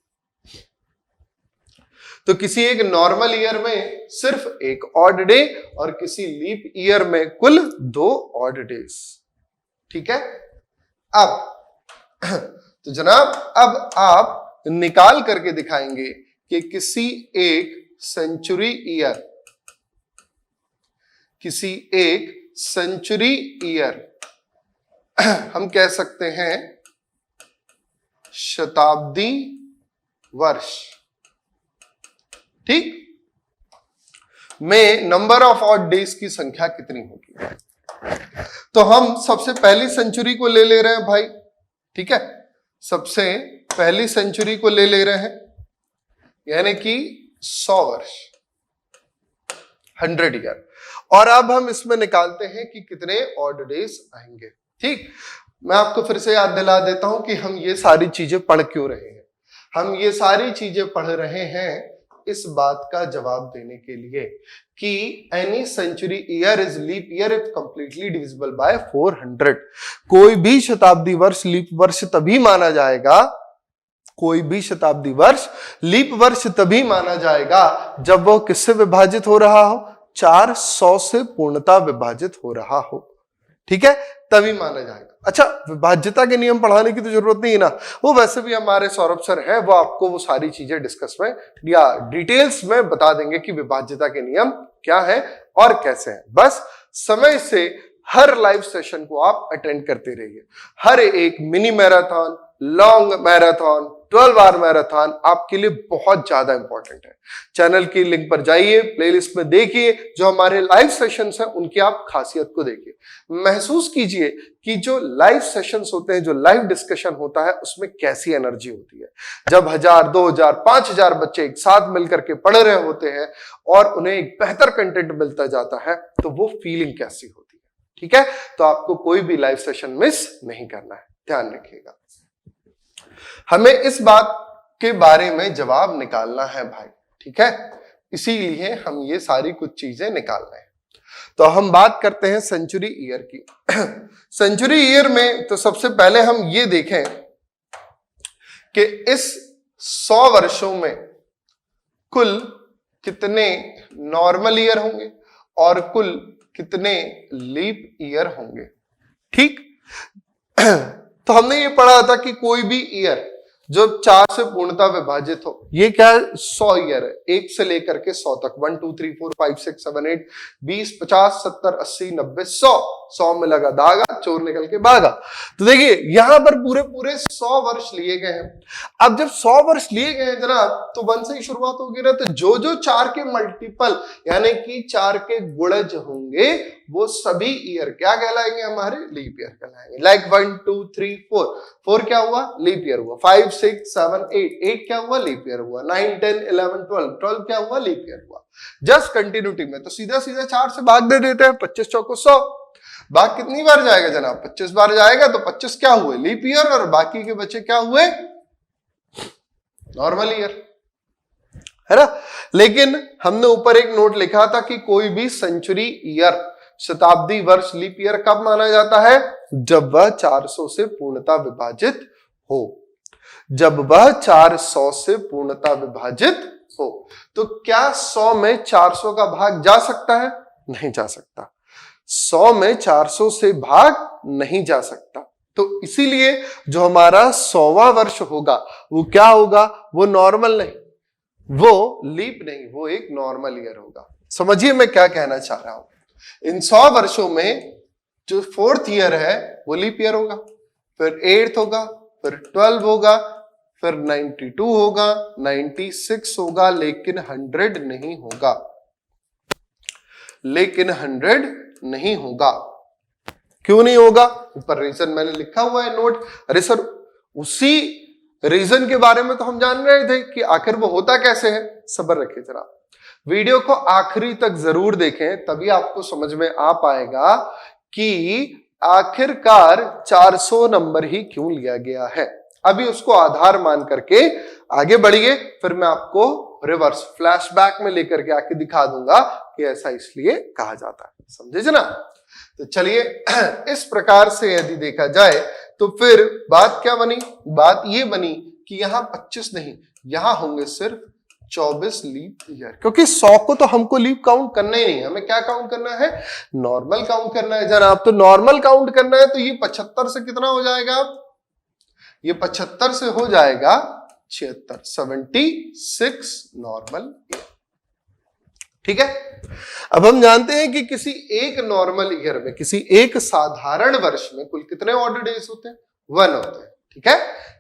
तो किसी एक नॉर्मल ईयर में सिर्फ एक ऑड डे और किसी लीप ईयर में कुल 2 ऑड डेज। ठीक है, अब तो जनाब अब आप निकाल करके दिखाएंगे कि किसी एक सेंचुरी ईयर, किसी एक सेंचुरी ईयर हम कह सकते हैं शताब्दी वर्ष, ठीक, में नंबर ऑफ ऑड डेज की संख्या कितनी होगी। तो हम सबसे पहली सेंचुरी को ले रहे हैं भाई। ठीक है, सबसे पहली सेंचुरी को ले रहे हैं यानी कि 100 वर्ष, 100 ईयर। और अब हम इसमें निकालते हैं कि कितने ऑड डेज आएंगे। ठीक, मैं आपको फिर से याद दिला देता हूं कि हम ये सारी चीजें पढ़ क्यों रहे हैं। हम ये सारी चीजें पढ़ रहे हैं इस बात का जवाब देने के लिए कि any century year is leap year if completely divisible by 400। कोई भी शताब्दी वर्ष लीप वर्ष तभी माना जाएगा, कोई भी शताब्दी वर्ष लीप वर्ष तभी माना जाएगा जब वो किससे विभाजित हो रहा हो? 400 से पूर्णता विभाजित हो रहा हो। ठीक है, तभी माना जाएगा। अच्छा, विभाज्यता के नियम पढ़ाने की तो जरूरत नहीं है ना, वो वैसे भी हमारे सौरभ सर हैं, वो आपको वो सारी चीजें डिस्कस में या डिटेल्स में बता देंगे कि विभाज्यता के नियम क्या है और कैसे हैं। बस समय से हर लाइव सेशन को आप अटेंड करते रहिए। हर एक mini marathon, long marathon, 12 hour marathon आपके लिए बहुत ज्यादा इंपॉर्टेंट है। चैनल की लिंक पर जाइए, प्लेलिस्ट में देखिए, जो हमारे लाइव सेशंस हैं उनकी आप खासियत को देखिए, महसूस कीजिए कि जो लाइव सेशंस होते हैं, जो लाइव डिस्कशन होता है, उसमें कैसी एनर्जी होती है। जब 1000, 2000, 5000 बच्चे एक साथ मिलकर के पढ़ रहे होते हैं और उन्हें एक बेहतर कंटेंट मिलता जाता है, तो वो फीलिंग कैसी होती है। ठीक है, तो आपको कोई भी लाइव सेशन मिस नहीं करना है, ध्यान रखिएगा। हमें इस बात के बारे में जवाब निकालना है भाई। ठीक है, इसीलिए हम ये सारी कुछ चीजें निकाल रहे हैं। तो हम बात करते हैं सेंचुरी ईयर की। सेंचुरी ईयर में तो सबसे पहले हम ये देखें कि इस 100 वर्षों में कुल कितने नॉर्मल ईयर होंगे और कुल कितने लीप ईयर होंगे। ठीक, तो हमने ये पढ़ा था कि कोई भी ईयर जो 4 से पूर्णता विभाजित हो, ये क्या है? 100 ईयर है, 1 से लेकर के 100 तक, 1 2 3 4 5 6 7 8 20 50 70 80 90 100 में लगा धागा, चोर निकल के भागा। तो देखिए यहां पर पूरे 100 वर्ष लिए गए हैं। अब जब 100 वर्ष लिए गए हैं जनाब, तो 1 से ही शुरुआत होगी ना, तो जो 4 के मल्टीपल यानी कि 4 के गुणज होंगे वो सभी ईयर क्या कहलाएंगे, हमारे लीप ईयर कहलाएंगे। लाइक 1 2 3 4, 4 क्या हुआ, लीप ईयर हुआ। 5 6 7 8, 8 क्या हुआ, लीप ईयर हुआ। 9 10 11 12, 12 क्या हुआ, लीप ईयर हुआ। जस्ट कंटिन्यूटी में तो सीधा सीधा 4 से भाग दे देते हैं। 25 चौको 100, भाग कितनी बार जाएगा जनाब, 25 बार जाएगा। तो 25 क्या हुए, लीप ईयर, और बाकी के बचे क्या हुए, नॉर्मल ईयर, है ना। लेकिन हमने ऊपर एक नोट लिखा था कि कोई भी सेंचुरी ईयर, शताब्दी वर्ष, लीप ईयर कब माना जाता है, जब वह 400 से पूर्णतः विभाजित हो। जब वह 400 से पूर्णतः विभाजित हो। तो क्या 100 में 400 का भाग जा सकता है, नहीं जा सकता। 100 में 400 से भाग नहीं जा सकता। तो इसीलिए जो हमारा 100वां वर्ष होगा वो क्या होगा, वो नॉर्मल नहीं, वो लीप नहीं, वो एक नॉर्मल ईयर होगा। समझिए मैं क्या कहना चाह रहा हूं। इन 100 वर्षों में जो 4th ईयर है वो लीप ईयर होगा, फिर 8th होगा, फिर 12 होगा, फिर 92 होगा, 96 होगा, लेकिन 100 नहीं होगा, लेकिन 100 नहीं होगा। क्यों नहीं होगा, ऊपर रीजन मैंने लिखा हुआ है नोट। अरे सर उसी रीजन के बारे में तो हम जान रहे थे कि आखिर वो होता कैसे है। सब्र रखिए जरा, वीडियो को आखिरी तक जरूर देखें, तभी आपको समझ में आ पाएगा कि आखिरकार 400 नंबर ही क्यों लिया गया है। अभी उसको आधार मान करके आगे बढ़िए, फिर मैं आपको रिवर्स फ्लैशबैक में लेकर के आके दिखा दूंगा कि ऐसा इसलिए कहा जाता है। समझे जना। तो चलिए इस प्रकार से यदि देखा जाए तो फिर बात क्या बनी, बात ये बनी कि यहां 25 नहीं, यहां होंगे सिर्फ 24 लीप ईयर, क्योंकि 100 को तो हमको लीप काउंट करना ही नहीं, हमें क्या काउंट करना है, नॉर्मल काउंट करना है जनाब। तो नॉर्मल काउंट करना है तो ये 75 से कितना हो जाएगा, ये 75 से हो जाएगा 76, 76 नॉर्मल ईयर। ठीक है। अब हम जानते हैं कि किसी एक नॉर्मल ईयर में, किसी एक साधारण वर्ष में कुल कितने ऑड डेज होते हैं, 1 होते हैं। ठीक है,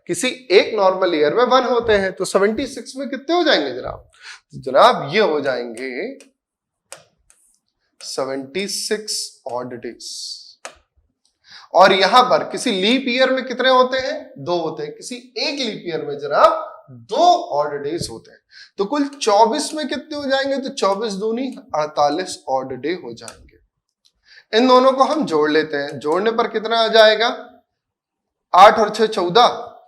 किसी एक नॉर्मल ईयर में 1 होते हैं। तो 76 में कितने हो जाएंगे जनाब, तो जनाब ये हो जाएंगे 76 ऑड डेज। और यहां पर किसी लीप ईयर में कितने होते हैं, 2 होते हैं। किसी एक लीप ईयर में जनाब 2 ऑड डेज होते हैं। तो कुल 24 में कितने हो जाएंगे, तो 24 दूनी 48 ऑड डे हो जाएंगे। इन दोनों को हम जोड़ लेते हैं, जोड़ने पर कितना आ जाएगा, 8 और 6 14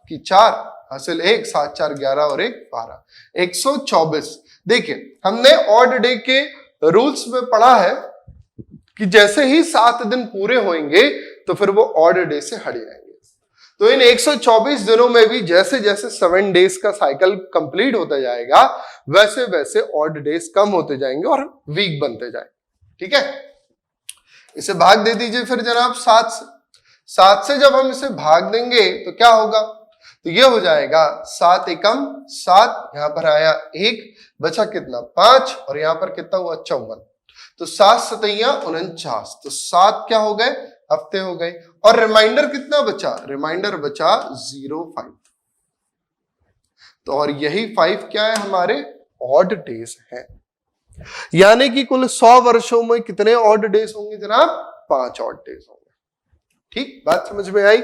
की 4 हासिल 1, 7 4 11 और 1 12, 124। देखिए हमने ऑड डे के रूल्स में पढ़ा है कि जैसे ही 7 दिन पूरे होंगे तो फिर वो ऑड डे से हट जाएंगे। तो इन 124 दिनों में भी जैसे जैसे 7 डेज का साइकिल कंप्लीट होता जाएगा वैसे वैसे ऑड डेज कम होते जाएंगे और वीक बनते जाएंगे। ठीक है, इसे भाग दे दीजिए फिर जनाब 7 से। 7 से जब हम इसे भाग देंगे तो क्या होगा, तो ये हो जाएगा 7 एकम 7, यहां पर आया 1, बचा कितना 5, और यहां पर कितना हुआ 54। तो 7 सतैया 49, तो 7 क्या हो गए, हफ्ते हो गए। और रिमाइंडर कितना बचा, रिमाइंडर बचा 05। तो और यही 5 क्या है, हमारे ऑड डेज है। यानी कि कुल 100 वर्षों में कितने ऑड डेज होंगे जनाब, 5 ऑड डेज होंगे। ठीक, बात समझ में आई।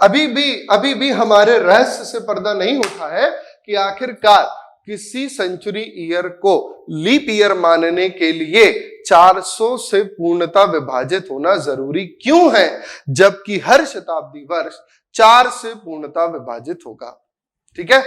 अभी भी हमारे रहस्य से पर्दा नहीं उठा है कि आखिरकार किसी सेंचुरी ईयर को लीप ईयर मानने के लिए 400 से पूर्णतः विभाजित होना जरूरी क्यों है, जबकि हर शताब्दी वर्ष 4 से पूर्णतः विभाजित होगा। ठीक है,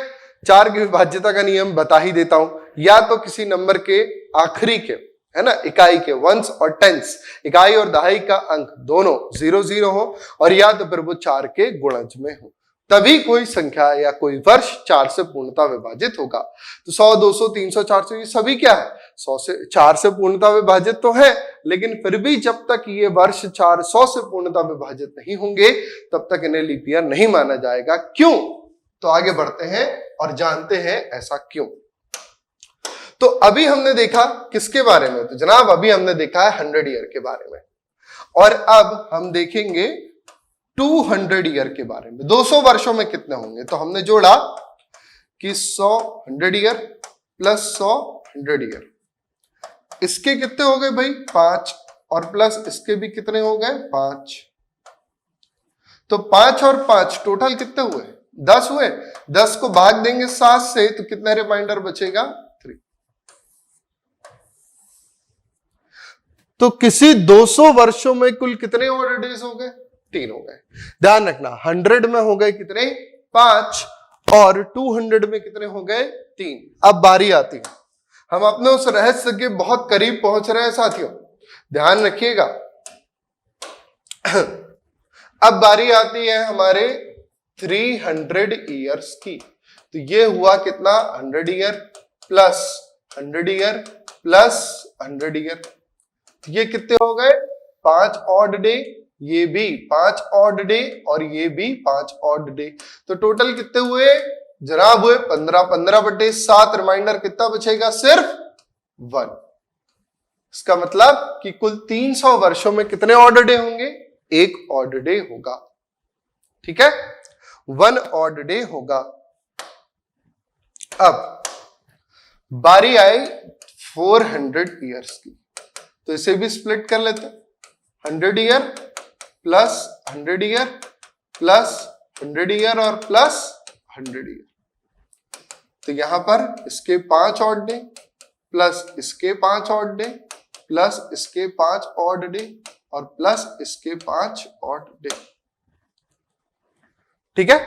4 की विभाज्यता का नियम बता ही देता हूं, या तो किसी नंबर के आखिरी के, है ना, इकाई के वंस और टेंस, इकाई और दहाई का अंक दोनों 0 0 हो, और या तो फिर वो 4 के गुणज में हो, तभी कोई संख्या या कोई वर्ष 4 से पूर्णतः विभाजित होगा। तो 100 200 300 400 ये सभी क्या है, 100 से 4 से पूर्णतः विभाजित तो है, लेकिन फिर भी जब तक ये वर्ष 400 से पूर्णतः विभाजित नहीं होंगे तब तक इन्हें लीप ईयर नहीं माना जाएगा। क्यों, तो आगे बढ़ते हैं और जानते हैं ऐसा क्यों। तो अभी हमने देखा किसके बारे में, तो जनाब अभी हमने देखा है 100 ईयर के बारे में, और अब हम देखेंगे 200 ईयर के बारे में। 200 वर्षों में कितने होंगे, तो हमने जोड़ा कि 100 100 ईयर प्लस 100 100 ईयर, इसके कितने हो गए भाई 5, और प्लस इसके भी कितने हो गए 5। तो 5 और 5 टोटल कितने हुए 10 हुए। 10 को भाग देंगे 7 से तो कितना रिमाइंडर बचेगा 3। तो किसी 200 वर्षों में कुल कितने ऑड डेज हो गए 3 हो गए। ध्यान रखना 100 में हो गए कितने 5 और 200 में कितने हो गए 3। अब बारी आती है, हम अपने उस रहस्य के बहुत करीब पहुंच रहे हैं साथियों, ध्यान रखिएगा। अब बारी आती है हमारे 300 ईयर्स की। तो ये हुआ कितना 100 year plus 100 year plus 100 year. ये कितने हो गए 5 ऑड डे, ये भी 5 ऑड डे और ये भी 5 ऑड डे। तो टोटल कितने हुए जनाब हुए 15। 15/7 रिमाइंडर कितना बचेगा सिर्फ 1। इसका मतलब कि कुल 300 वर्षों में कितने ऑड डे होंगे 1 ऑड डे होगा। ठीक है 1 ऑड डे होगा। अब बारी आई 400 ईयर्स की, तो इसे भी स्प्लिट कर लेते हैं। 100 year plus 100 year plus 100 year और प्लस 100 ईयर। तो यहां पर इसके 5 ऑड डे प्लस इसके 5 ऑड डे प्लस इसके 5 ऑड डे और प्लस इसके 5 ऑड डे। ठीक है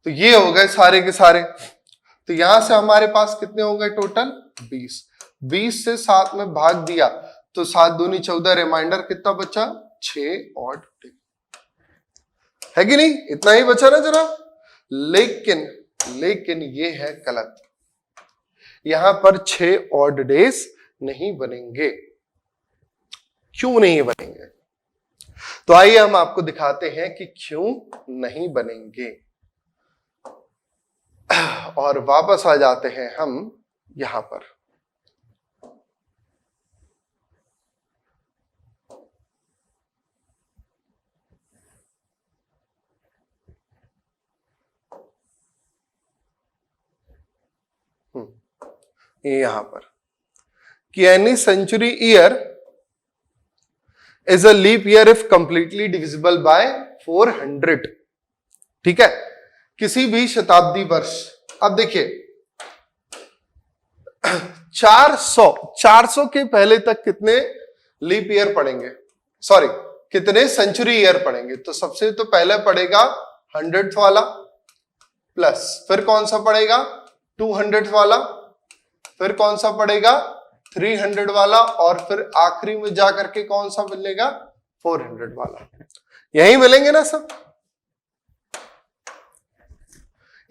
तो ये हो गए सारे के सारे। तो यहां से हमारे पास कितने हो गए टोटल 20। 20 से 7 में भाग दिया तो 7 दूनी 14, रिमाइंडर कितना बचा 6 ऑड डे। है कि नहीं, इतना ही बचा ना जरा। लेकिन ये है गलत, यहां पर 6 ऑड डेज नहीं बनेंगे। क्यों नहीं बनेंगे, तो आइए हम आपको दिखाते हैं कि क्यों नहीं बनेंगे। और वापस आ जाते हैं हम यहां पर। ये यहां पर कि any century year is a leap year if completely divisible by 400। ठीक है, किसी भी शताब्दी वर्ष। अब देखिए 400 के पहले तक कितने लीप ईयर पढ़ेंगे, सॉरी कितने सेंचुरी ईयर पढ़ेंगे। तो सबसे तो पहले पड़ेगा 100th वाला, प्लस फिर कौन सा पड़ेगा 200th वाला, फिर कौन सा पड़ेगा 300 वाला और फिर आखिरी में जाकर के कौन सा मिलेगा 400 वाला। यही मिलेंगे ना सब।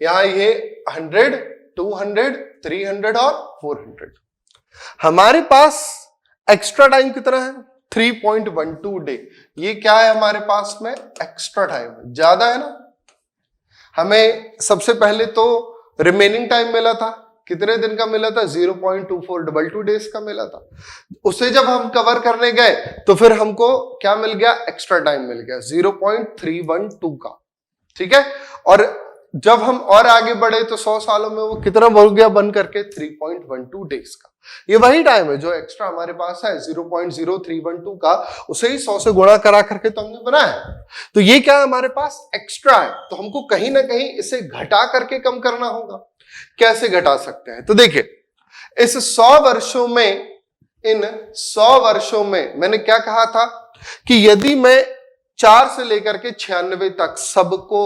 यहां ये 100, 200, 300 और 400। हमारे पास एक्स्ट्रा टाइम कितना है 3.12 डे। ये क्या है हमारे पास में एक्स्ट्रा टाइम, ज्यादा है ना। हमें सबसे पहले तो रिमेनिंग टाइम मिला था, कितने दिन का मिला था 0.2422 डेज का मिला था। उसे जब हम कवर करने गए तो फिर हमको क्या मिल गया एक्स्ट्रा टाइम मिल गया 0.312 का। ठीक है, और जब हम और आगे बढ़े तो 100 सालों में वो कितना बढ़ गया बन करके 3.12 डेज का। ये वही टाइम है जो एक्स्ट्रा हमारे पास है 0.0312 का, उसे ही 100 से गुणा करा करके तो हमने बनाया। तो ये क्या है हमारे पास एक्स्ट्रा है, तो हमको कहीं ना कहीं इसे घटा करके कम करना होगा। कैसे घटा सकते हैं, तो देखिए इस 100 वर्षों में, इन 100 वर्षों में मैंने क्या कहा था कि यदि मैं 4 से लेकर के 96 तक सबको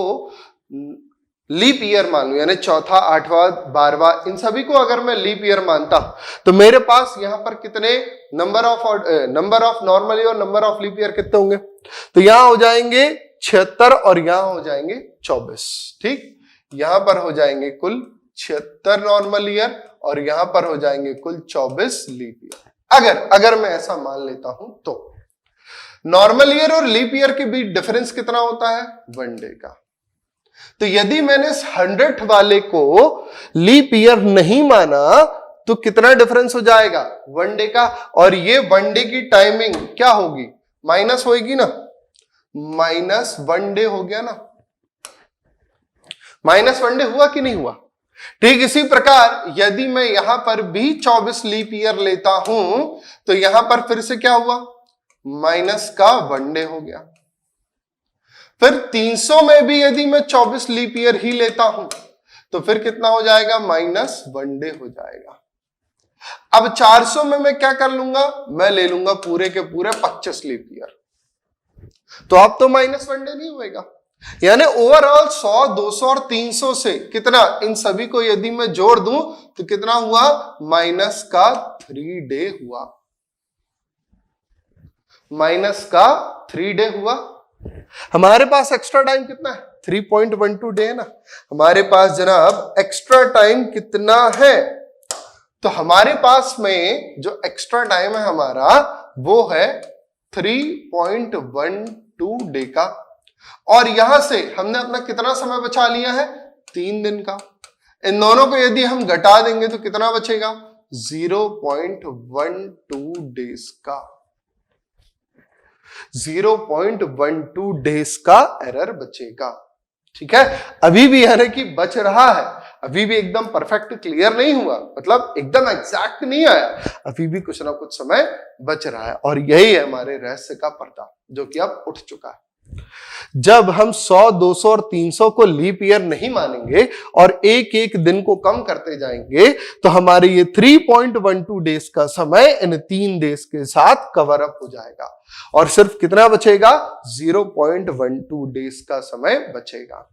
लीप ईयर मान लू, यानी चौथा, 8वां, 12वां, इन सभी को अगर मैं लीप ईयर मानता हूं तो मेरे पास यहां पर कितने नंबर ऑफ नॉर्मल और नंबर ऑफ लीप ईयर कितने होंगे। तो यहां हो जाएंगे 76 और यहां हो जाएंगे 24। ठीक, यहां पर हो जाएंगे कुल 76 नॉर्मल ईयर और यहां पर हो जाएंगे कुल 24 लीप ईयर। अगर मैं ऐसा मान लेता हूं तो नॉर्मल ईयर और लीप ईयर के बीच डिफरेंस कितना होता है 1 डे का। तो यदि मैंने 100th वाले को लीप ईयर नहीं माना तो कितना डिफरेंस हो जाएगा 1 डे का। और ये 1 डे की टाइमिंग क्या होगी माइनस होगी ना, -1 डे हो गया ना। -1 डे हुआ कि नहीं हुआ। ठीक इसी प्रकार यदि मैं यहां पर भी 24 लीप ईयर लेता हूं तो यहां पर फिर से क्या हुआ, माइनस का 1 डे हो गया। फिर 300 में भी यदि मैं 24 लीप ईयर ही लेता हूं तो फिर कितना हो जाएगा, -1 डे हो जाएगा। अब 400 में मैं क्या कर लूंगा, मैं ले लूंगा पूरे के पूरे 25 लीप ईयर, तो अब तो -1 डे नहीं होएगा। यानी ओवरऑल 100, 200 और 300 से कितना, इन सभी को यदि मैं जोड़ दूं तो कितना हुआ, -3 डे हुआ, -3 डे हुआ। हमारे पास एक्स्ट्रा टाइम कितना है, 3.12 डे है ना। हमारे पास जनाब एक्स्ट्रा टाइम कितना है, तो हमारे पास में जो एक्स्ट्रा टाइम है हमारा वो है 3.12 डे का। और यहां से हमने अपना कितना समय बचा लिया है, 3 दिन का। इन दोनों को यदि हम घटा देंगे तो कितना बचेगा, 0.12 डेज का, 0.12 डेज का एरर बचेगा। ठीक है, अभी भी यानी कि बच रहा है, अभी भी एकदम परफेक्ट क्लियर नहीं हुआ, मतलब एकदम एग्जैक्ट नहीं आया, अभी भी कुछ ना कुछ समय बच रहा है। और यही है हमारे रहस्य का पर्दा जो कि अब उठ चुका है। जब हम 100, 200 और 300 को लीप ईयर नहीं मानेंगे और एक एक दिन को कम करते जाएंगे तो हमारे ये 3.12 डेज का समय इन 3 डेज के साथ कवर अप हो जाएगा और सिर्फ कितना बचेगा, 0.12 डेज का समय बचेगा।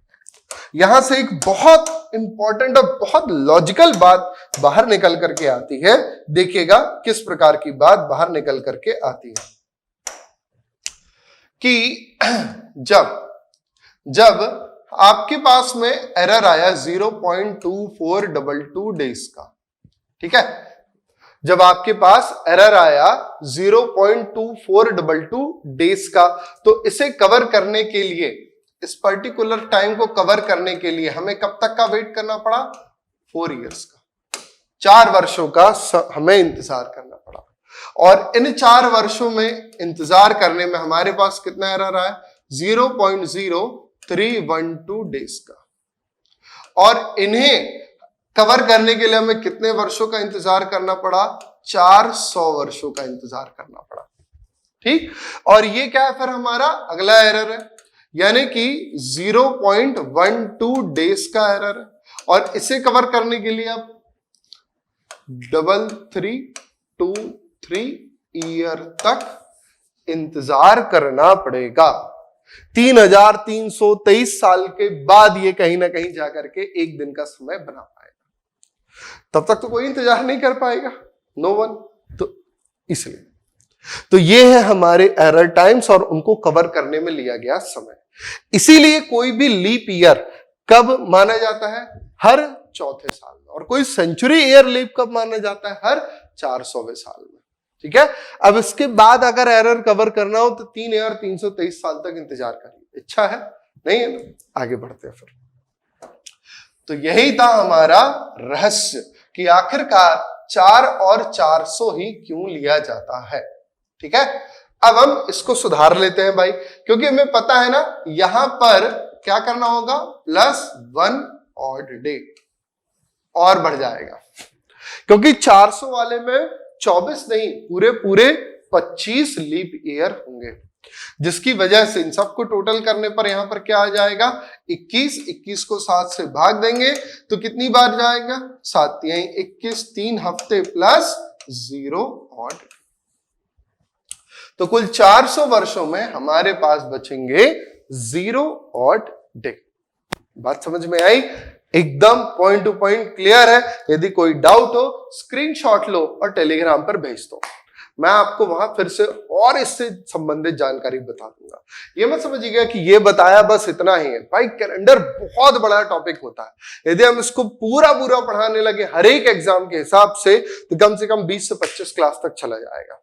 यहां से एक बहुत इंपॉर्टेंट और बहुत लॉजिकल बात बाहर निकल करके आती है। देखिएगा किस प्रकार की बात बाहर निकल करके आती है कि जब आपके पास में एरर आया 0.2422 डेज का, ठीक है, जब आपके पास एरर आया 0.2422 डेज का, तो इसे कवर करने के लिए, इस पर्टिकुलर टाइम को कवर करने के लिए हमें कब तक का वेट करना पड़ा, 4 इयर्स का, 4 वर्षों का हमें इंतजार करना पड़ा। और इन 4 वर्षों में इंतजार करने में हमारे पास कितना एरर आया, 0.0312 डेज का। और इन्हें कवर करने के लिए हमें कितने वर्षों का इंतजार करना पड़ा, 400 वर्षों का इंतजार करना पड़ा। ठीक, और ये क्या है फिर हमारा अगला एरर है, यानी कि 0.12 डेज का एरर है। और इसे कवर करने के लिए अब 3323 ईयर तक इंतजार करना पड़ेगा। 3323 साल के बाद ये कहीं ना कहीं जाकर के एक दिन का समय बना पाएगा। तब तक तो कोई इंतजार नहीं कर पाएगा, नो वन। तो इसलिए तो ये है हमारे एरर टाइम्स और उनको कवर करने में लिया गया समय। इसीलिए कोई भी लीप ईयर कब माना जाता है, हर चौथे साल में। और कोई सेंचुरी ईयर लीप कब माना जाता है, हर 400वें साल में। ठीक है, अब इसके बाद अगर एरर कवर करना हो तो 3323 साल तक इंतजार करिए। इच्छा है, नहीं है ना, आगे बढ़ते हैं फिर। तो यही था हमारा रहस्य कि आखिरकार 4 और 400 ही क्यों लिया जाता है। ठीक है, अब हम इसको सुधार लेते हैं भाई, क्योंकि हमें पता है ना यहां पर क्या करना होगा, +1 ऑड डे और बढ़ जाएगा, क्योंकि 400 वाले में 24 नहीं, पूरे 25 लीप ईयर होंगे, जिसकी वजह से इन सबको टोटल करने पर यहां पर क्या आ जाएगा, 21 को 7 से भाग देंगे तो कितनी बार जाएगा, 7 × 21, 3 हफ्ते प्लस 0 ऑड। तो कुल 400 वर्षों में हमारे पास बचेंगे 0 ऑड डे। बात समझ में आई, एकदम पॉइंट टू पॉइंट क्लियर है। यदि कोई डाउट हो स्क्रीनशॉट लो और टेलीग्राम पर भेज दो, मैं आपको वहां फिर से और इससे संबंधित जानकारी बता दूंगा। ये मत समझिएगा कि ये बताया बस इतना ही है भाई, कैलेंडर बहुत बड़ा टॉपिक होता है। यदि हम इसको पूरा पढ़ाने लगे हर एक एग्जाम के हिसाब से तो कम 20 से 25 क्लास तक चला जाएगा।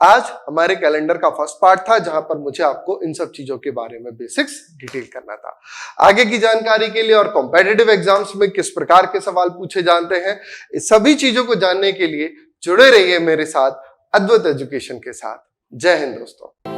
आज हमारे कैलेंडर का फर्स्ट पार्ट था जहां पर मुझे आपको इन सब चीजों के बारे में बेसिक्स डिटेल करना था। आगे की जानकारी के लिए और कॉम्पिटिटिव एग्जाम्स में किस प्रकार के सवाल पूछे जाते हैं, इस सभी चीजों को जानने के लिए जुड़े रहिए मेरे साथ अद्वैत एजुकेशन के साथ। जय हिंद दोस्तों।